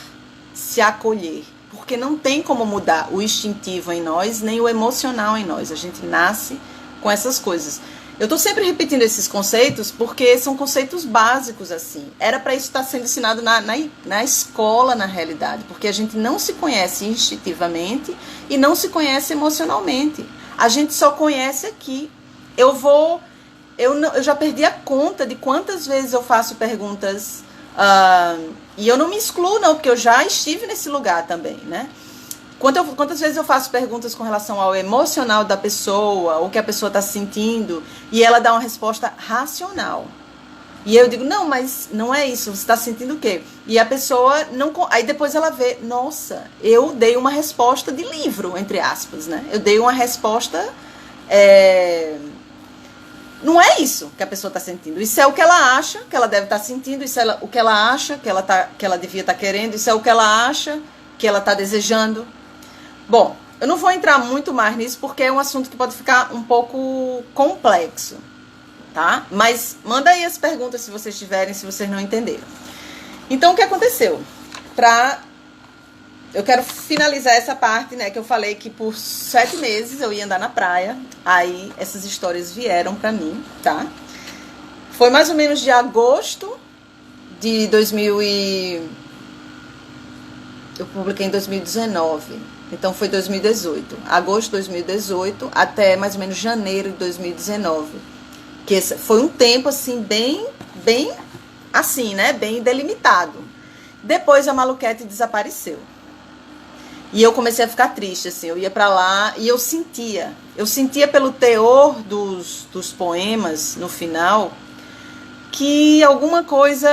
se acolher. Porque não tem como mudar o instintivo em nós, nem o emocional em nós. A gente nasce com essas coisas. Eu estou sempre repetindo esses conceitos porque são conceitos básicos, assim. Era para isso estar sendo ensinado na escola, na realidade. Porque a gente não se conhece instintivamente e não se conhece emocionalmente. A gente só conhece aqui. Eu já perdi a conta de quantas vezes eu faço perguntas. E eu não me excluo, não, porque eu já estive nesse lugar também, né? Quantas vezes eu faço perguntas com relação ao emocional da pessoa, o que a pessoa está sentindo, e ela dá uma resposta racional. E eu digo, não, mas não é isso, você está sentindo o quê? E a pessoa não... Aí depois ela vê, nossa, eu dei uma resposta de livro, entre aspas, né? Eu dei uma resposta... Não é isso que a pessoa está sentindo. Isso é o que ela acha que ela deve estar sentindo, isso é o que ela acha que ela devia estar querendo, isso é o que ela acha que ela está desejando. Bom, eu não vou entrar muito mais nisso porque é um assunto que pode ficar um pouco complexo, tá? Mas manda aí as perguntas se vocês tiverem, se vocês não entenderam. Então, o que aconteceu? Eu quero finalizar essa parte, né, que eu falei que por 7 meses eu ia andar na praia, aí essas histórias vieram pra mim, tá? Foi mais ou menos de agosto de 2000 Eu publiquei em 2019. Então foi 2018, agosto de 2018 até mais ou menos janeiro de 2019. Que foi um tempo assim bem assim, né, bem delimitado. Depois a Maluquete desapareceu. E eu comecei a ficar triste, assim, eu ia pra lá e eu sentia pelo teor dos poemas no final que alguma coisa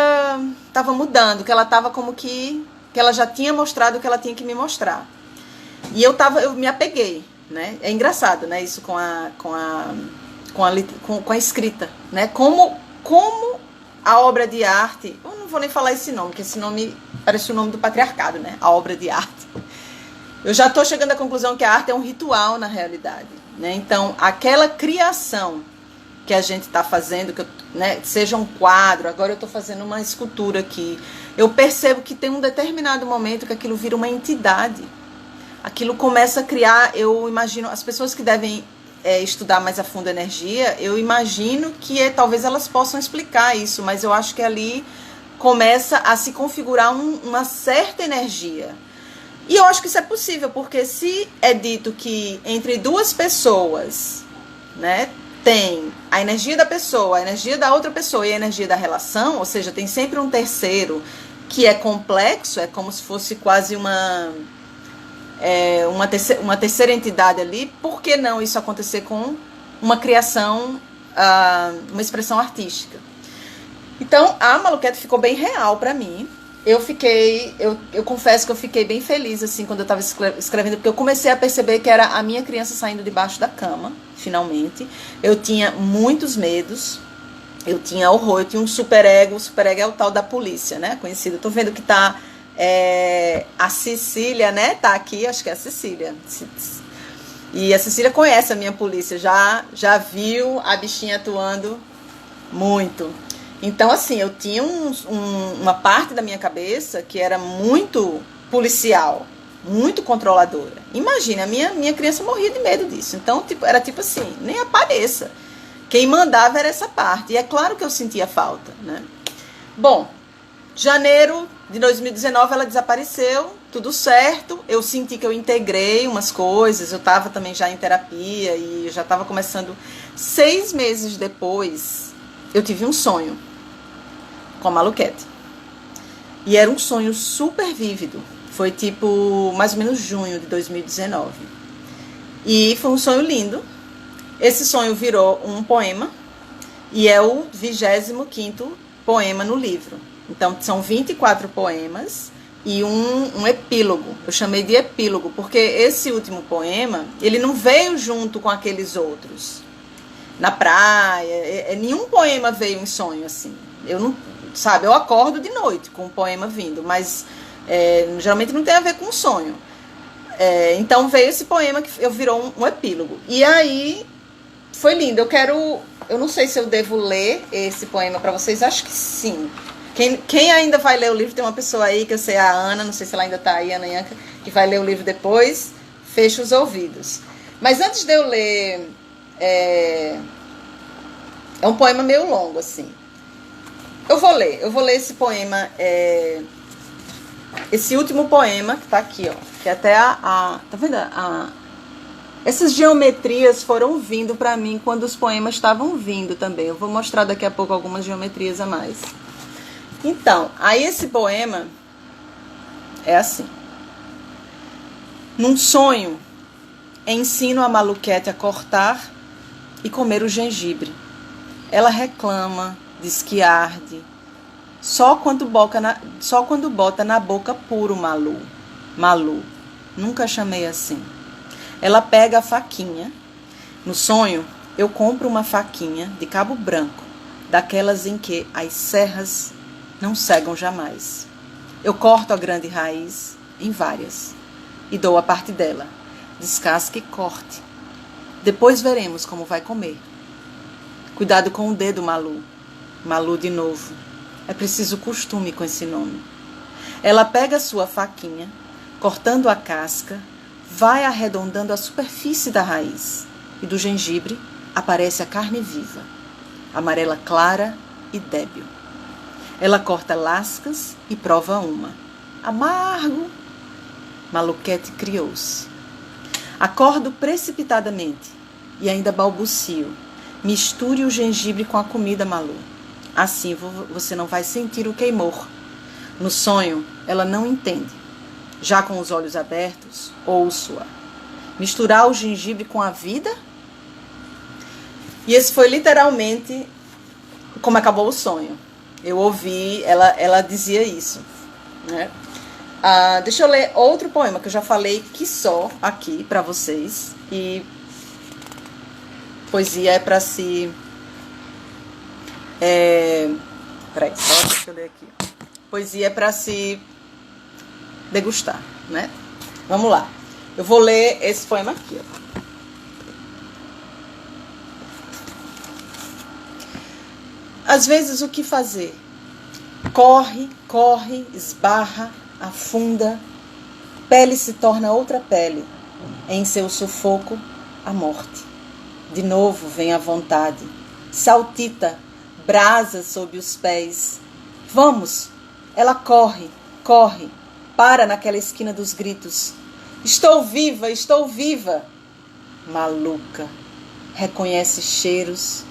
estava mudando, que ela estava como que ela já tinha mostrado o que ela tinha que me mostrar. E eu me apeguei, né? É engraçado, né? Isso com a escrita, né? Como a obra de arte, eu não vou nem falar esse nome, porque esse nome parece o nome do patriarcado, né? A obra de arte. Eu já estou chegando à conclusão que a arte é um ritual na realidade, né? Então, aquela criação que a gente está fazendo, né? Seja um quadro, agora eu estou fazendo uma escultura aqui, eu percebo que tem um determinado momento que aquilo vira uma entidade. Aquilo começa a criar, eu imagino, as pessoas que devem estudar mais a fundo a energia, eu imagino que talvez elas possam explicar isso, mas eu acho que ali começa a se configurar uma certa energia. E eu acho que isso é possível, porque se é dito que entre duas pessoas, né, tem a energia da pessoa, a energia da outra pessoa e a energia da relação, ou seja, tem sempre um terceiro que é complexo, é como se fosse quase uma terceira entidade ali, por que não isso acontecer com uma criação, uma expressão artística? Então, a Maluquete ficou bem real para mim, eu confesso que eu fiquei bem feliz, assim, quando eu estava escrevendo, porque eu comecei a perceber que era a minha criança saindo debaixo da cama, finalmente. Eu tinha muitos medos, eu tinha horror, eu tinha um superego. O superego é o tal da polícia, né, conhecido. Eu tô vendo que tá a Cecília, né, tá aqui, acho que é a Cecília. E a Cecília conhece a minha polícia, já viu a bichinha atuando muito. Então, assim, eu tinha uma parte da minha cabeça que era muito policial, muito controladora. Imagina, a minha criança morria de medo disso. Então, era tipo assim, nem apareça. Quem mandava era essa parte. E é claro que eu sentia falta, né? Bom, janeiro de 2019 ela desapareceu, tudo certo. Eu senti que eu integrei umas coisas, eu estava também já em terapia e já estava começando. 6 meses depois, eu tive um sonho com a Maluquete. E era um sonho super vívido. Foi tipo, mais ou menos junho de 2019. E foi um sonho lindo. Esse sonho virou um poema. E é o 25º poema no livro. Então, são 24 poemas e um epílogo. Eu chamei de epílogo, porque esse último poema, ele não veio junto com aqueles outros. Na praia, nenhum poema veio em sonho, assim. Eu não... Sabe, eu acordo de noite com o poema vindo, mas geralmente não tem a ver com sonho. Então veio esse poema que virou um epílogo. E aí foi lindo. Eu não sei se eu devo ler esse poema para vocês, acho que sim. Quem ainda vai ler o livro, tem uma pessoa aí, que eu sei, a Ana, não sei se ela ainda tá aí, a Ana Yanka, que vai ler o livro depois, fecha os ouvidos. Mas antes de eu ler, é um poema meio longo, assim. Eu vou ler esse poema, esse último poema que tá aqui, ó, que até tá vendo? Essas geometrias foram vindo pra mim quando os poemas estavam vindo também. Eu vou mostrar daqui a pouco algumas geometrias a mais. Então, aí esse poema é assim. Num sonho, ensino a Maluquete a cortar e comer o gengibre. Ela reclama, diz que arde, só quando bota na boca puro Malu. Malu, nunca chamei assim. Ela pega a faquinha. No sonho, eu compro uma faquinha de cabo branco, daquelas em que as serras não cegam jamais. Eu corto a grande raiz em várias e dou a parte dela. Descasque e corte. Depois veremos como vai comer. Cuidado com o dedo, Malu. Malu de novo. É preciso costume com esse nome. Ela pega a sua faquinha, cortando a casca, vai arredondando a superfície da raiz. E do gengibre aparece a carne viva, amarela clara e débil. Ela corta lascas e prova uma. Amargo. Maluquete criou-se. Acordo precipitadamente e ainda balbucio. Misture o gengibre com a comida, Malu. Assim você não vai sentir o queimor. No sonho, ela não entende. Já com os olhos abertos, ouço-a. Misturar o gengibre com a vida? E esse foi literalmente como acabou o sonho. Eu ouvi, ela dizia isso, né? Deixa eu ler outro poema que eu já falei que só aqui para vocês. E poesia é para se... Peraí, só deixa eu ler aqui. Poesia é para se degustar, né? Vamos lá. Eu vou ler esse poema aqui, ó. Às vezes, o que fazer? Corre, corre, esbarra, afunda. Pele se torna outra pele. Em seu sufoco, a morte. De novo vem a vontade. Saltita, brasa sob os pés. Vamos! Ela corre, corre. Para naquela esquina dos gritos. Estou viva, estou viva! Maluca. Reconhece cheiros.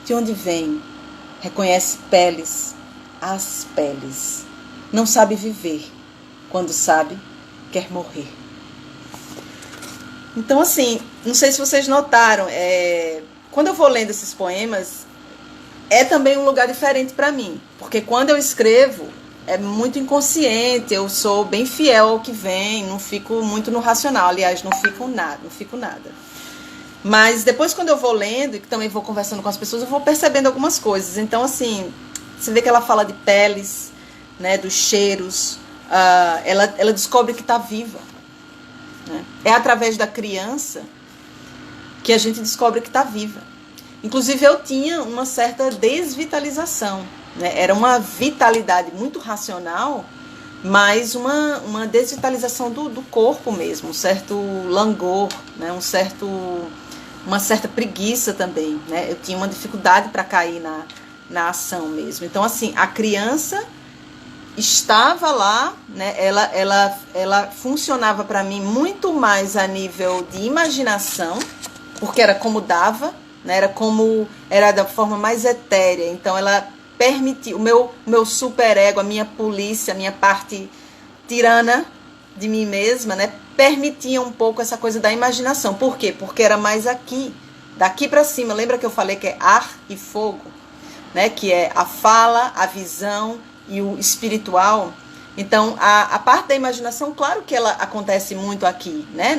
De onde vem? Reconhece peles, as peles. Não sabe viver. Quando sabe, quer morrer. Então, assim, não sei se vocês notaram, quando eu vou lendo esses poemas, é também um lugar diferente para mim. Porque quando eu escrevo, é muito inconsciente, eu sou bem fiel ao que vem, não fico muito no racional, aliás, não fico nada. Mas depois, quando eu vou lendo e também vou conversando com as pessoas, eu vou percebendo algumas coisas. Então, assim, você vê que ela fala de peles, né, dos cheiros, ela descobre que está viva. Né? É através da criança que a gente descobre que está viva. Inclusive, eu tinha uma certa desvitalização. Né? Era uma vitalidade muito racional, mas uma desvitalização do corpo mesmo, um certo langor, né? Uma certa preguiça também. Né? Eu tinha uma dificuldade para cair na ação mesmo. Então, assim, a criança estava lá, né? Ela funcionava para mim muito mais a nível de imaginação, porque era como dava, né? Era da forma mais etérea. Então, ela permitir, o meu superego, a minha polícia, a minha parte tirana de mim mesma, né, permitia um pouco essa coisa da imaginação. Por quê? Porque era mais aqui, daqui para cima. Lembra que eu falei que é ar e fogo, né, que é a fala, a visão e o espiritual? Então, a parte da imaginação, claro que ela acontece muito aqui, né,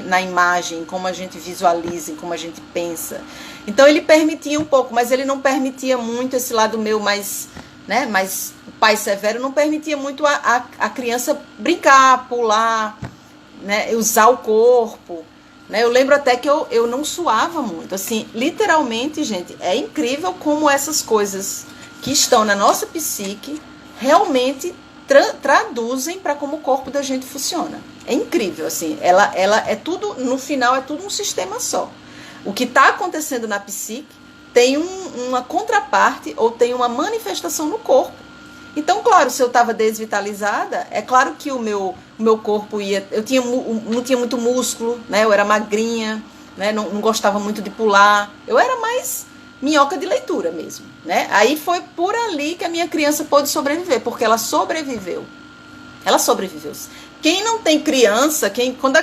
na imagem, como a gente visualiza, como a gente pensa. Então, ele permitia um pouco, mas ele não permitia muito esse lado meu mais, né, mais pai severo, não permitia muito a criança brincar, pular, né, usar o corpo. Né? Eu lembro até que eu não suava muito. Assim, literalmente, gente, é incrível como essas coisas que estão na nossa psique realmente traduzem para como o corpo da gente funciona. É incrível, assim. Ela é tudo, no final, é tudo um sistema só. O que está acontecendo na psique tem uma contraparte ou tem uma manifestação no corpo. Então, claro, se eu estava desvitalizada, é claro que o meu corpo ia... não tinha muito músculo, né? Eu era magrinha, né? Não gostava muito de pular. Eu era mais minhoca de leitura mesmo, né? Aí foi por ali que a minha criança pôde sobreviver, porque ela sobreviveu. Ela sobreviveu. Quem não tem criança,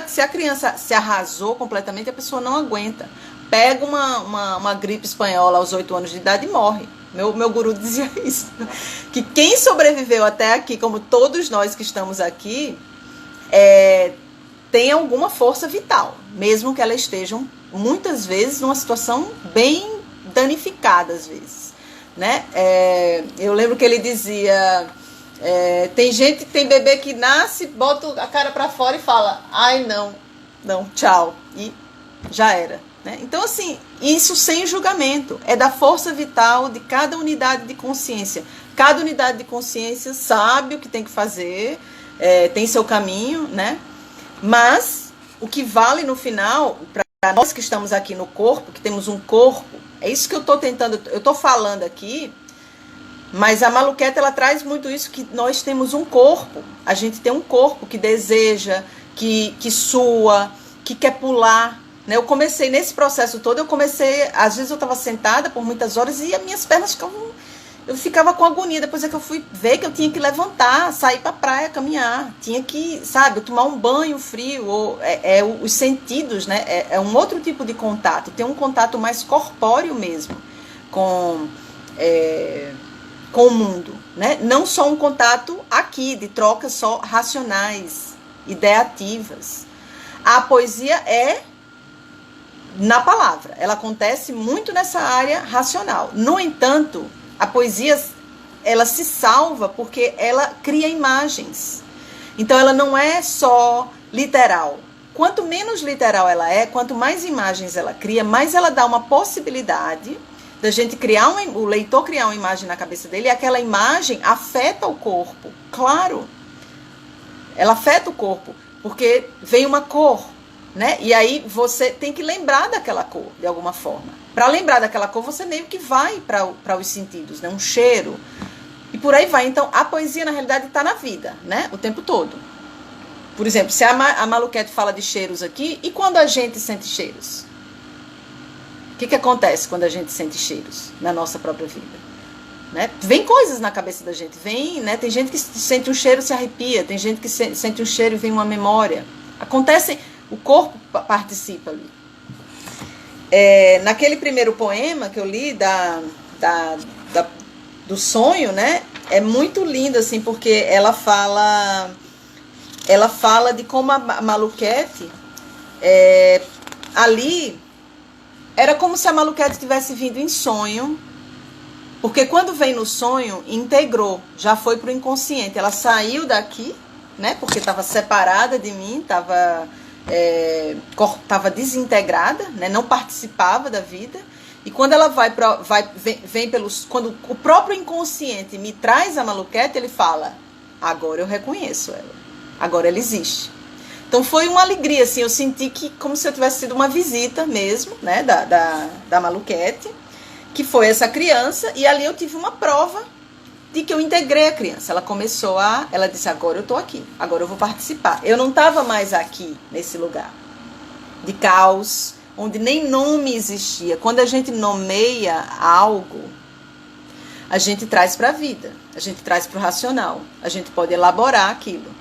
se a criança se arrasou completamente, a pessoa não aguenta. Pega uma gripe espanhola aos 8 anos de idade e morre. Meu guru dizia isso. Que quem sobreviveu até aqui, como todos nós que estamos aqui, tem alguma força vital. Mesmo que ela esteja, muitas vezes, numa situação bem danificada, às vezes. Né? Eu lembro que ele dizia... tem bebê que nasce, bota a cara para fora e fala: ai, não, tchau. E já era. Né? Então, assim, isso sem julgamento. É da força vital de cada unidade de consciência. Cada unidade de consciência sabe o que tem que fazer, tem seu caminho, né? Mas o que vale no final, para nós que estamos aqui no corpo, que temos um corpo, é isso que eu estou falando aqui, mas a Maluqueta, ela traz muito isso, que nós temos um corpo. A gente tem um corpo que deseja, que sua, que quer pular. Eu comecei nesse processo todo, às vezes eu estava sentada por muitas horas e as minhas pernas eu ficava com agonia. Depois é que eu fui ver que eu tinha que levantar, sair para a praia, caminhar, tinha que, sabe, tomar um banho frio, os sentidos, né, é um outro tipo de contato, tem um contato mais corpóreo mesmo com o mundo, né, não só um contato aqui, de trocas só racionais, ideativas. A poesia é na palavra, ela acontece muito nessa área racional. No entanto, a poesia, ela se salva porque ela cria imagens. Então, ela não é só literal. Quanto menos literal ela é, quanto mais imagens ela cria, mais ela dá uma possibilidade da gente criar, o leitor criar uma imagem na cabeça dele, e aquela imagem afeta o corpo. Claro, ela afeta o corpo, porque vem uma cor, né? E aí você tem que lembrar daquela cor, de alguma forma. Para lembrar daquela cor, você meio que vai para os sentidos, né? Um cheiro, e por aí vai. Então, a poesia, na realidade, está na vida, né? O tempo todo. Por exemplo, se a Maluquete fala de cheiros aqui, e quando a gente sente cheiros? O que acontece quando a gente sente cheiros na nossa própria vida? Né? Vem coisas na cabeça da gente, né? Tem gente que sente um cheiro e se arrepia, tem gente que sente um cheiro e vem uma memória. Acontece, o corpo participa ali. Naquele primeiro poema que eu li do sonho, né? é muito lindo, assim, porque ela fala de como a Maluquete, ali, era como se a Maluquete tivesse vindo em sonho, porque quando vem no sonho, integrou, já foi pro inconsciente. Ela saiu daqui, né? Porque estava separada de mim, estava desintegrada, né? Não participava da vida. E quando ela vem pelos, quando o próprio inconsciente me traz a Maluquete, ele fala: agora eu reconheço ela, agora ela existe. Então foi uma alegria, assim, eu senti que como se eu tivesse sido uma visita mesmo, né? Da Maluquete, que foi essa criança, e ali eu tive uma prova de que eu integrei a criança. Ela disse: agora eu tô aqui, agora eu vou participar. Eu não estava mais aqui, nesse lugar de caos, onde nem nome existia. Quando a gente nomeia algo, a gente traz para a vida, a gente traz para o racional, a gente pode elaborar aquilo,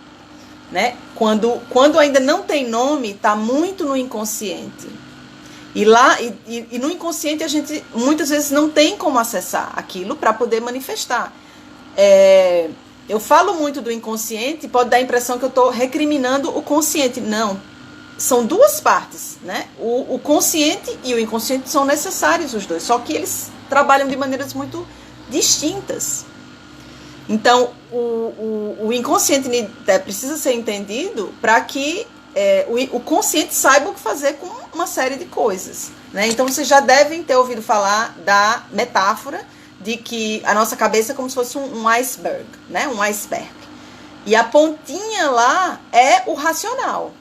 né? Quando ainda não tem nome, está muito no inconsciente. E lá e no inconsciente a gente muitas vezes não tem como acessar aquilo para poder manifestar. Eu falo muito do inconsciente, pode dar a impressão que eu estou recriminando o consciente. Não, são duas partes, né? O consciente e o inconsciente são necessários os dois, só que eles trabalham de maneiras muito distintas. Então, o inconsciente precisa ser entendido para que o consciente saiba o que fazer com uma série de coisas, né? Então, vocês já devem ter ouvido falar da metáfora de que a nossa cabeça é como se fosse um iceberg, né? Um iceberg. E a pontinha lá é o racional.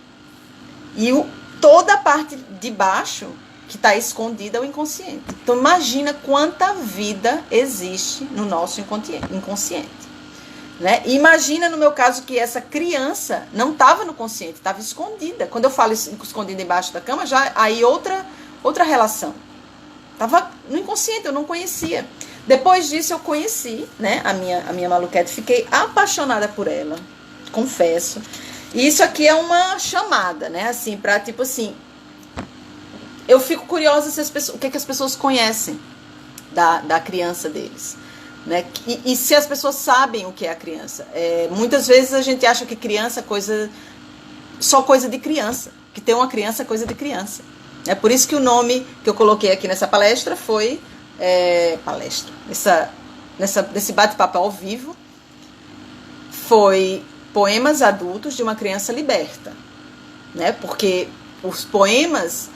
E toda a parte de baixo que está escondida é o inconsciente. Então, imagina quanta vida existe no nosso inconsciente. Né? E imagina, no meu caso, que essa criança não estava no consciente, estava escondida. Quando eu falo escondida embaixo da cama, já aí outra relação. Estava no inconsciente, eu não conhecia. Depois disso, eu conheci, né, a minha Maluquete, fiquei apaixonada por ela, confesso. E isso aqui é uma chamada, né, assim, para tipo assim, eu fico curiosa o que as pessoas conhecem da criança deles. Né? E se as pessoas sabem o que é a criança. Muitas vezes a gente acha que criança é só coisa de criança, que ter uma criança é coisa de criança. É por isso que o nome que eu coloquei aqui nessa palestra foi nesse bate-papo ao vivo, foi Poemas Adultos de uma Criança Liberta, né? Porque os poemas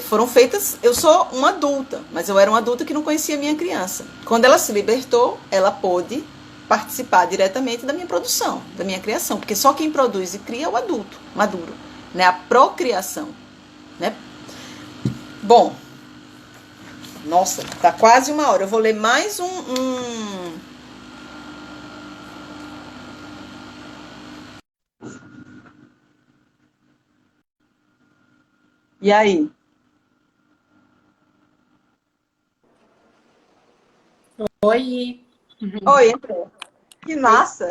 foram feitas. Eu sou uma adulta, mas eu era uma adulta que não conhecia a minha criança. Quando ela se libertou, ela pôde participar diretamente da minha produção, da minha criação, porque só quem produz e cria é o adulto maduro, né? A procriação, né? Bom, nossa, tá quase uma hora. Eu vou ler mais E aí? Oi! Oi, entrou. Que massa! O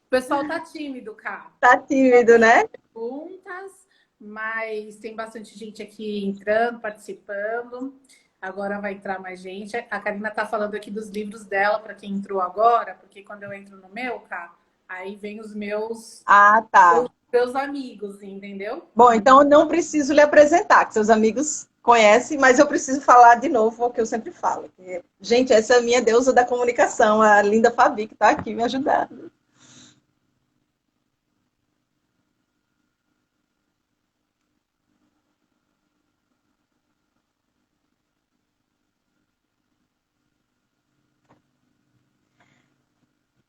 pessoal tá tímido, Cá. Tá tímido, né? Perguntas, mas tem bastante gente aqui entrando, participando. Agora vai entrar mais gente. A Karina tá falando aqui dos livros dela para quem entrou agora, porque quando eu entro no meu, Cá, aí vem os meus Tá. meus amigos, entendeu? Bom, então eu não preciso lhe apresentar, que seus amigos conhecem, mas eu preciso falar de novo o que eu sempre falo. Gente, essa é a minha deusa da comunicação, a linda Fabi, que está aqui me ajudando.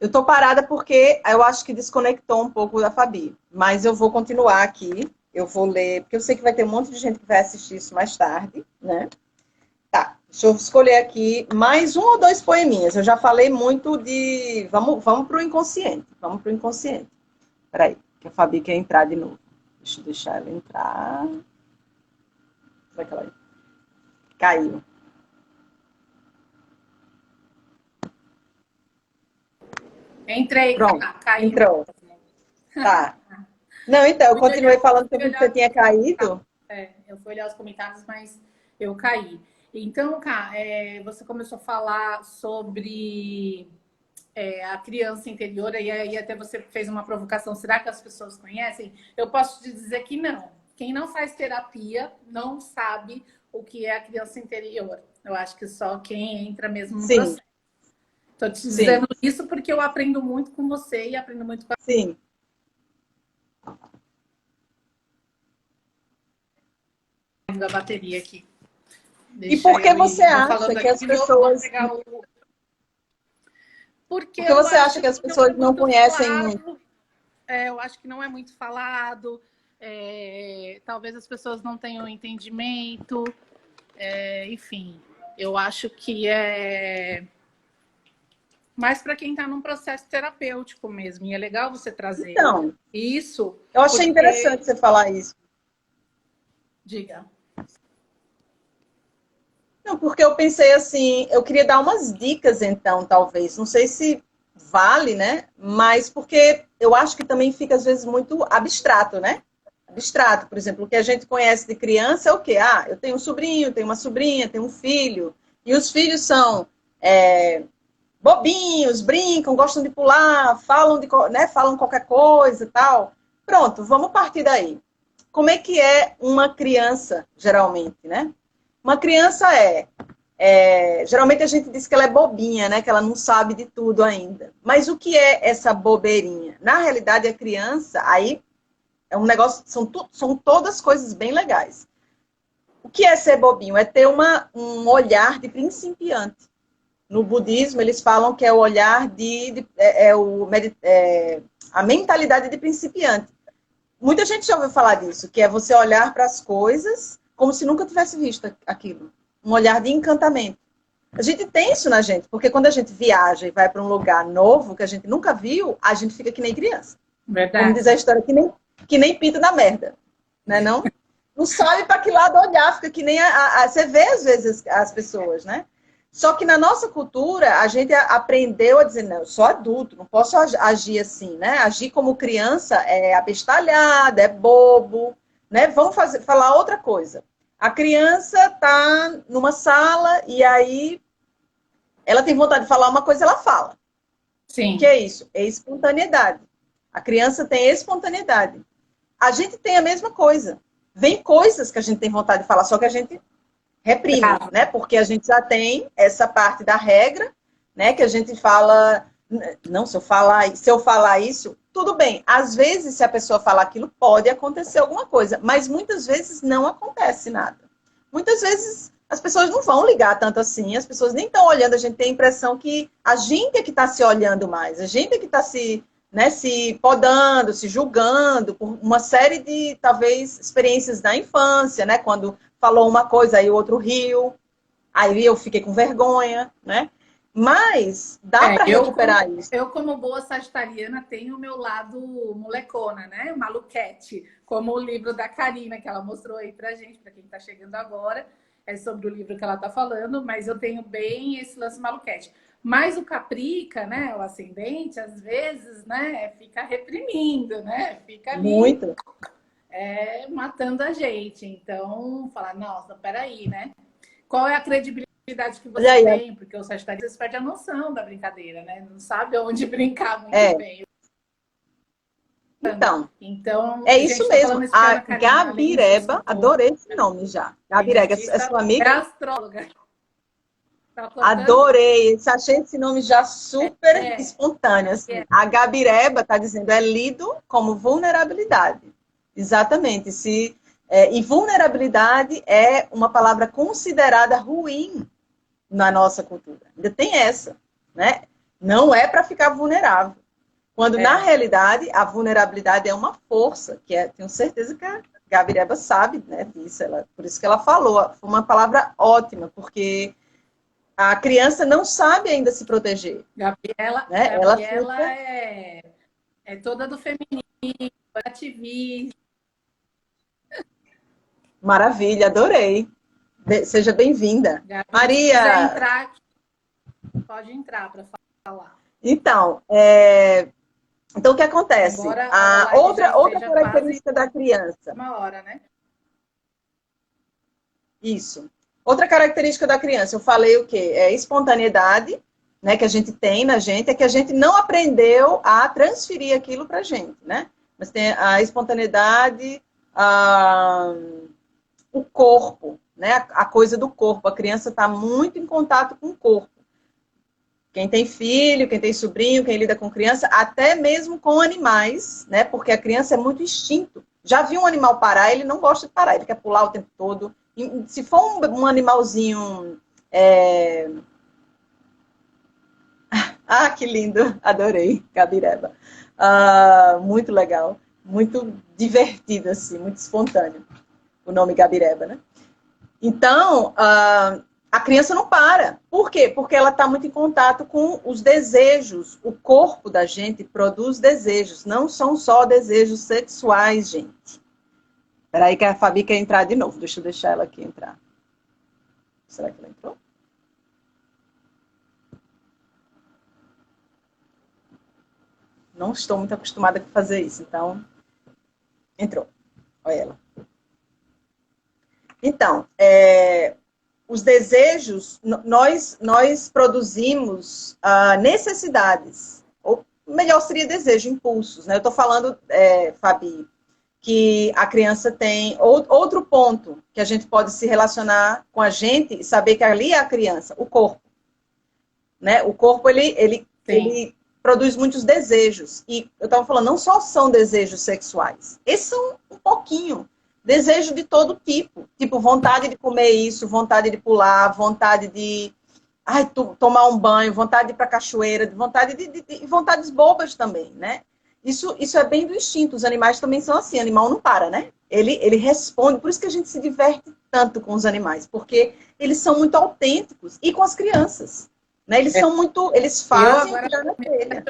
Eu estou parada porque eu acho que desconectou um pouco da Fabi, mas eu vou continuar aqui. Eu vou ler, porque eu sei que vai ter um monte de gente que vai assistir isso mais tarde, né? Tá, deixa eu escolher aqui mais um ou dois poeminhas. Eu já falei muito de... Vamos para o inconsciente. Vamos para o inconsciente. Peraí, que a Fabi quer entrar de novo. Deixa eu deixar ela entrar. Será que ela caiu? Entrei, Pronto, caiu. entrou. Tá. Não, então, eu continuei falando que você tinha caído. Eu fui olhar os comentários, mas eu caí. Então, Cá, você começou a falar sobre a criança interior, e aí até você fez uma provocação. Será que as pessoas conhecem? Eu posso te dizer que não. Quem não faz terapia não sabe o que é a criança interior. Eu acho que só quem entra mesmo no Sim, processo. Estou te sim, dizendo isso porque eu aprendo muito com você e aprendo muito com sim. a bateria aqui. E Deixa por que eu você ir. Vou acha falando que aqui as de novo, vou pessoas... pegar o. Porque Por que eu você acho acha que as que não é pessoas não muito conhecem muito? falado. Eu acho que não é muito falado. Talvez as pessoas não tenham entendimento. Enfim, eu acho que é mais para quem está num processo terapêutico mesmo. E é legal você trazer Então, isso, eu achei interessante porque. você falar isso. Diga. Não, porque eu pensei assim, eu queria dar umas dicas então, talvez. Não sei se vale, né? Mas porque eu acho que também fica às vezes muito abstrato, né? Abstrato, por exemplo, o que a gente conhece de criança é o quê? Ah, eu tenho um sobrinho, tenho uma sobrinha, tenho um filho. E os filhos são bobinhos, brincam, gostam de pular, falam, né, falam qualquer coisa e tal. Pronto, vamos partir daí. Como é que é uma criança, geralmente, né? Uma criança geralmente a gente diz que ela é bobinha, né? Que ela não sabe de tudo ainda. Mas o que é essa bobeirinha? Na realidade, a criança, aí é um negócio, são todas coisas bem legais. O que é ser bobinho? É ter um olhar de principiante. No budismo, eles falam que é o olhar a mentalidade de principiante. Muita gente já ouviu falar disso, que é você olhar para as coisas como se nunca tivesse visto aquilo. Um olhar de encantamento. A gente tem isso na gente, porque quando a gente viaja e vai para um lugar novo que a gente nunca viu, a gente fica que nem criança. Como diz Verdade. a história, que nem pinto na merda. Né, não? Não sabe para que lado olhar, fica que nem você vê às vezes as pessoas, né? Só que na nossa cultura, a gente aprendeu a dizer, não, eu sou adulto, não posso agir assim, né? Agir como criança é abestalhada, é bobo, né? Vamos falar outra coisa. A criança está numa sala e aí ela tem vontade de falar uma coisa, ela fala. O que Sim. é isso? É espontaneidade. A criança tem espontaneidade. A gente tem a mesma coisa. Vem coisas que a gente tem vontade de falar, só que a gente reprime, Brava. né? Porque a gente já tem essa parte da regra, né? Que a gente fala, não, se eu falar isso, tudo bem. Às vezes, se a pessoa falar aquilo, pode acontecer alguma coisa, mas muitas vezes não acontece nada. Muitas vezes as pessoas não vão ligar tanto assim, as pessoas nem estão olhando, a gente tem a impressão que a gente é que está se olhando mais, a gente é que está se podando, se julgando por uma série de, talvez, experiências da infância, né? Quando falou uma coisa, aí o outro riu, aí eu fiquei com vergonha, né? Mas dá para Eu recuperar como, isso. eu, como boa sagitariana, tenho o meu lado molecona, né? Maluquete, como o livro da Karina, que ela mostrou aí pra gente, para quem tá chegando agora, é sobre o livro que ela tá falando, mas eu tenho bem esse lance maluquete. Mas o Caprica, né, o ascendente, às vezes, né, fica reprimindo, né? Fica ali Muito. matando a gente. Então, falar, nossa, peraí, né? Qual é a credibilidade que Olha você aí, tem? Porque o Sagitário perde a noção da brincadeira, né? Não sabe onde brincar muito é. bem. Então, Então, é a gente isso está mesmo. falando isso porque a A Ana Karina, além de ser Gabireba, escritora, adorei esse nome já. Gabireba, é cientista, sua é amiga? astróloga. Tá cortando? Adorei. Achei esse nome já super É, espontâneo. Assim. A Gabireba está dizendo é lido como vulnerabilidade. Exatamente. E vulnerabilidade é uma palavra considerada ruim na nossa cultura. Ainda tem essa, né? Não é para ficar vulnerável. Quando, na é. realidade, a vulnerabilidade é uma força, tenho certeza que a Gabireba sabe, né, disso. Por isso que ela falou. Foi uma palavra ótima, porque a criança não sabe ainda se proteger, né? Ela Gabriela fica é toda do feminino, ativista. maravilha, adorei. Seja bem-vinda. Gabi, se quiser Maria, entrar, pode entrar para falar. então, então o que acontece? Embora a A live já outra esteja quase característica da criança, uma hora, né? isso. Outra característica da criança, eu falei o quê? É espontaneidade, né, que a gente tem na gente, é que a gente não aprendeu a transferir aquilo para a gente, né? Mas tem a espontaneidade, o corpo, né? A coisa do corpo. A criança está muito em contato com o corpo. Quem tem filho, quem tem sobrinho, quem lida com criança, até mesmo com animais, né? Porque a criança é muito instinto. Já viu um animal parar, ele não gosta de parar, ele quer pular o tempo todo. E se for um animalzinho... Ah, que lindo! Adorei, Gabireba. Muito legal, muito divertido, assim, muito espontâneo. O nome Gabireba, né? Então, a criança não para. Por quê? Porque ela está muito em contato com os desejos. O corpo da gente produz desejos. Não são só desejos sexuais, gente. Espera aí que a Fabi quer entrar de novo. Deixa eu deixar ela aqui entrar. Será que ela entrou? Não estou muito acostumada a fazer isso, então... Entrou. Olha ela. Então, os desejos, nós produzimos necessidades, ou melhor seria desejo, impulsos, né? Eu estou falando, Fabi, que a criança tem outro ponto que a gente pode se relacionar com a gente e saber que ali é a criança, o corpo, né? O corpo, ele produz muitos desejos, e eu estava falando, não só são desejos sexuais, esses são um pouquinho. Desejo de todo tipo vontade de comer isso, vontade de pular, vontade de tomar um banho, vontade de ir para a cachoeira, vontades bobas também, né? Isso é bem do instinto, os animais também são assim, o animal não para, né? Ele responde, por isso que a gente se diverte tanto com os animais, porque eles são muito autênticos, e com as crianças, né? Eles fazem o que dá na telha.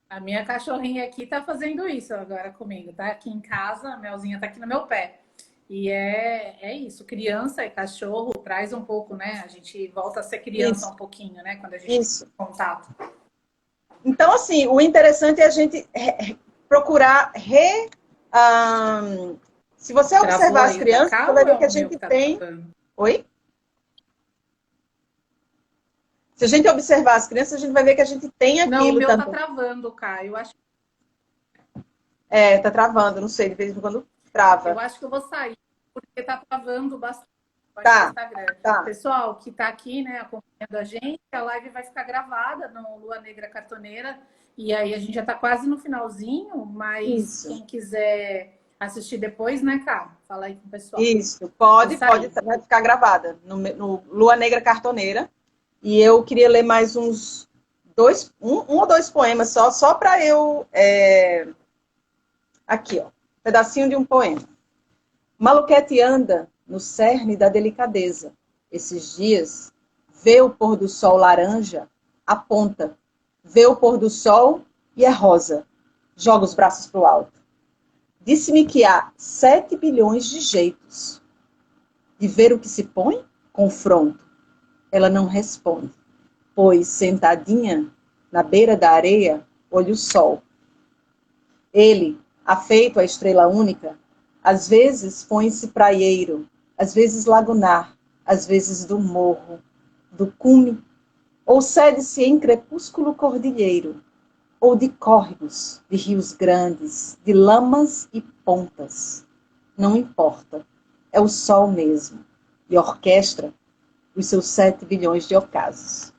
A minha cachorrinha aqui tá fazendo isso agora comigo, tá aqui em casa, a Melzinha tá aqui no meu pé. E é isso, criança e cachorro traz um pouco, né? A gente volta a ser criança um pouquinho, né? Quando a gente tem contato. Então, assim, o interessante é a gente procurar se você observar as crianças, você vai ver que a gente tem... Oi? Se a gente observar as crianças, a gente vai ver que a gente tem aquilo também. Não, o meu tá travando, Caio. Eu acho... tá travando, não sei, de vez em quando trava. Eu acho que eu vou sair, porque tá travando bastante no Instagram. Tá. Pessoal que tá aqui, né, acompanhando a gente, a live vai ficar gravada no Lua Negra Cartoneira, e aí a gente já tá quase no finalzinho, mas quem quiser assistir depois, né, Cá? Fala aí com o pessoal. Isso, pode vai ficar gravada no Lua Negra Cartoneira. E eu queria ler mais um ou dois poemas só para eu... Aqui, ó, pedacinho de um poema. Maluquete anda no cerne da delicadeza. Esses dias, vê o pôr do sol laranja, aponta. Vê o pôr do sol e é rosa. Joga os braços pro alto. Disse-me que há 7 bilhões de jeitos. De ver o que se põe, confronto. Ela não responde, pois, sentadinha na beira da areia, olha o sol. Ele, afeito à estrela única, às vezes põe-se praieiro, às vezes lagunar, às vezes do morro, do cume, ou cede-se em crepúsculo cordilheiro, ou de córregos, de rios grandes, de lamas e pontas. Não importa, é o sol mesmo, e orquestra os seus 7 bilhões de ocasos.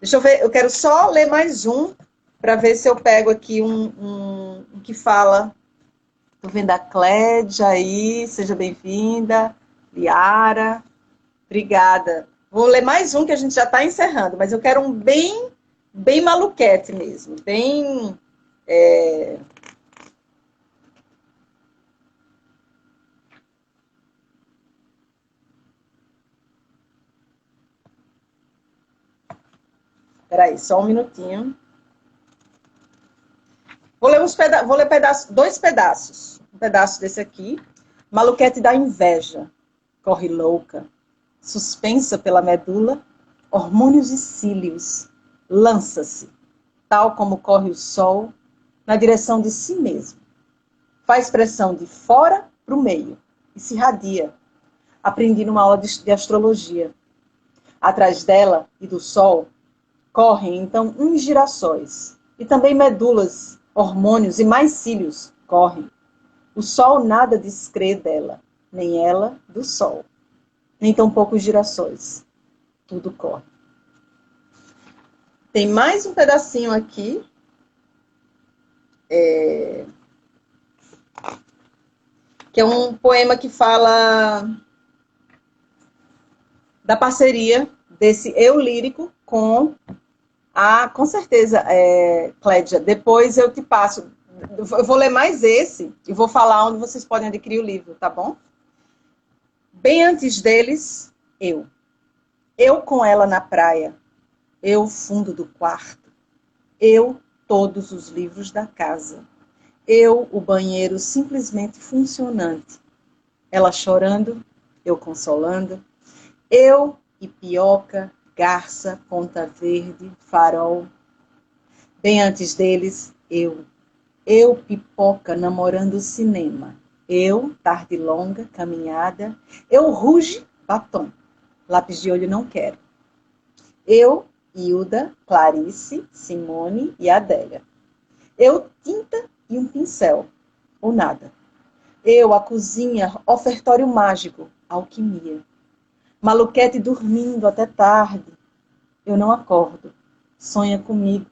Deixa eu ver, eu quero só ler mais um, para ver se eu pego aqui um que fala. Estou vendo a Clédia aí, seja bem-vinda. Liara, obrigada. Vou ler mais um que a gente já está encerrando, mas eu quero um bem maluquete mesmo, bem... Peraí, só um minutinho. Vou ler, dois pedaços. Um pedaço desse aqui. Maluquete da inveja. Corre louca. Suspensa pela medula. Hormônios e cílios. Lança-se, tal como corre o sol, na direção de si mesmo. Faz pressão de fora para o meio e se irradia. aprendi numa aula de astrologia. Atrás dela e do Sol correm, então, uns girassóis. E também medulas, hormônios e mais cílios correm. O Sol nada descrê dela, nem ela do Sol. Nem tampouco os girassóis. Tudo corre. Tem mais um pedacinho aqui. Que é um poema que fala da parceria desse eu lírico com certeza, Clédia, depois eu te passo, eu vou ler mais esse e vou falar onde vocês podem adquirir o livro, tá bom? Bem antes deles, eu com ela na praia, eu fundo do quarto, eu todos os livros da casa, eu o banheiro simplesmente funcionante, ela chorando, eu consolando, eu ipioca, garça, ponta verde, farol. Bem antes deles, eu pipoca namorando o cinema, eu tarde longa, caminhada, eu ruge, batom, lápis de olho não quero, eu Hilda, Clarice, Simone e Adélia, eu tinta e um pincel, ou nada, eu a cozinha, ofertório mágico, alquimia, Maluquete dormindo até tarde. Eu não acordo. Sonha comigo.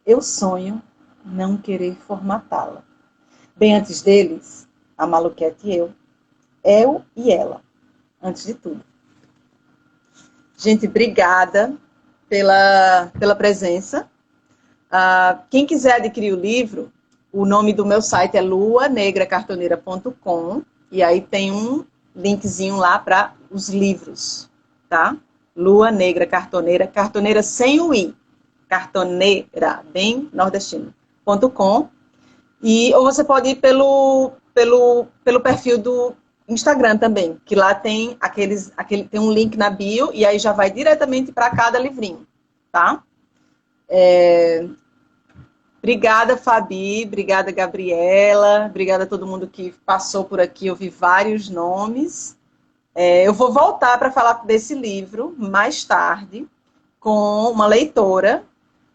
Eu sonho não querer formatá-la. Bem antes deles, a Maluquete e eu e ela, antes de tudo. Gente, obrigada pela presença. Quem quiser adquirir o livro, o nome do meu site é luanegracartoneira.com e aí tem um linkzinho lá para os livros, tá? Lua Negra Cartoneira, cartoneira sem o i, cartoneira, bem nordestino.com. Ou você pode ir pelo perfil do Instagram também, que lá tem tem um link na bio e aí já vai diretamente para cada livrinho, tá? Obrigada, Fabi, obrigada, Gabriela, obrigada a todo mundo que passou por aqui, eu vi vários nomes. Eu vou voltar para falar desse livro mais tarde, com uma leitora,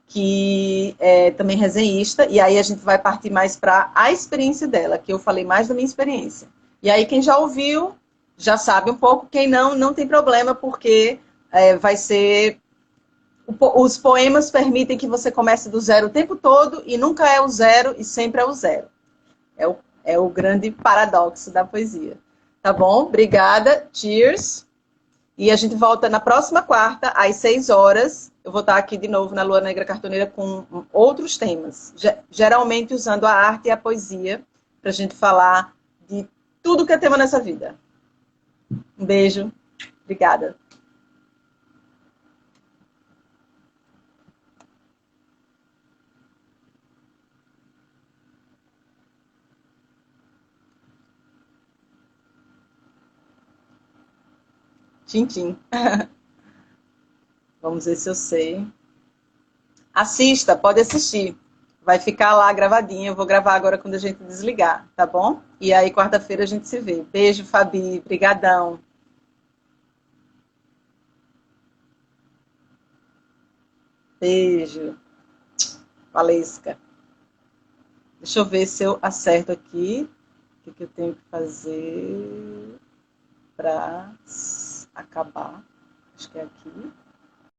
que é também resenhista, e aí a gente vai partir mais para a experiência dela, que eu falei mais da minha experiência. E aí quem já ouviu, já sabe um pouco, quem não, não tem problema, porque vai ser... Os poemas permitem que você comece do zero o tempo todo e nunca é o zero e sempre é o zero. É o grande paradoxo da poesia. Tá bom? Obrigada. Cheers. E a gente volta na próxima quarta, às 6 horas. Eu vou estar aqui de novo na Lua Negra Cartoneira com outros temas. Geralmente usando a arte e a poesia para a gente falar de tudo que é tema nessa vida. Um beijo. Obrigada. Tchim, tchim. Vamos ver se eu sei. Assista, pode assistir. Vai ficar lá gravadinho. Eu vou gravar agora quando a gente desligar, tá bom? E aí, quarta-feira, a gente se vê. Beijo, Fabi. Brigadão. Beijo. Valesca. Deixa eu ver se eu acerto aqui. O que eu tenho que fazer para acabar. Acho que é aqui.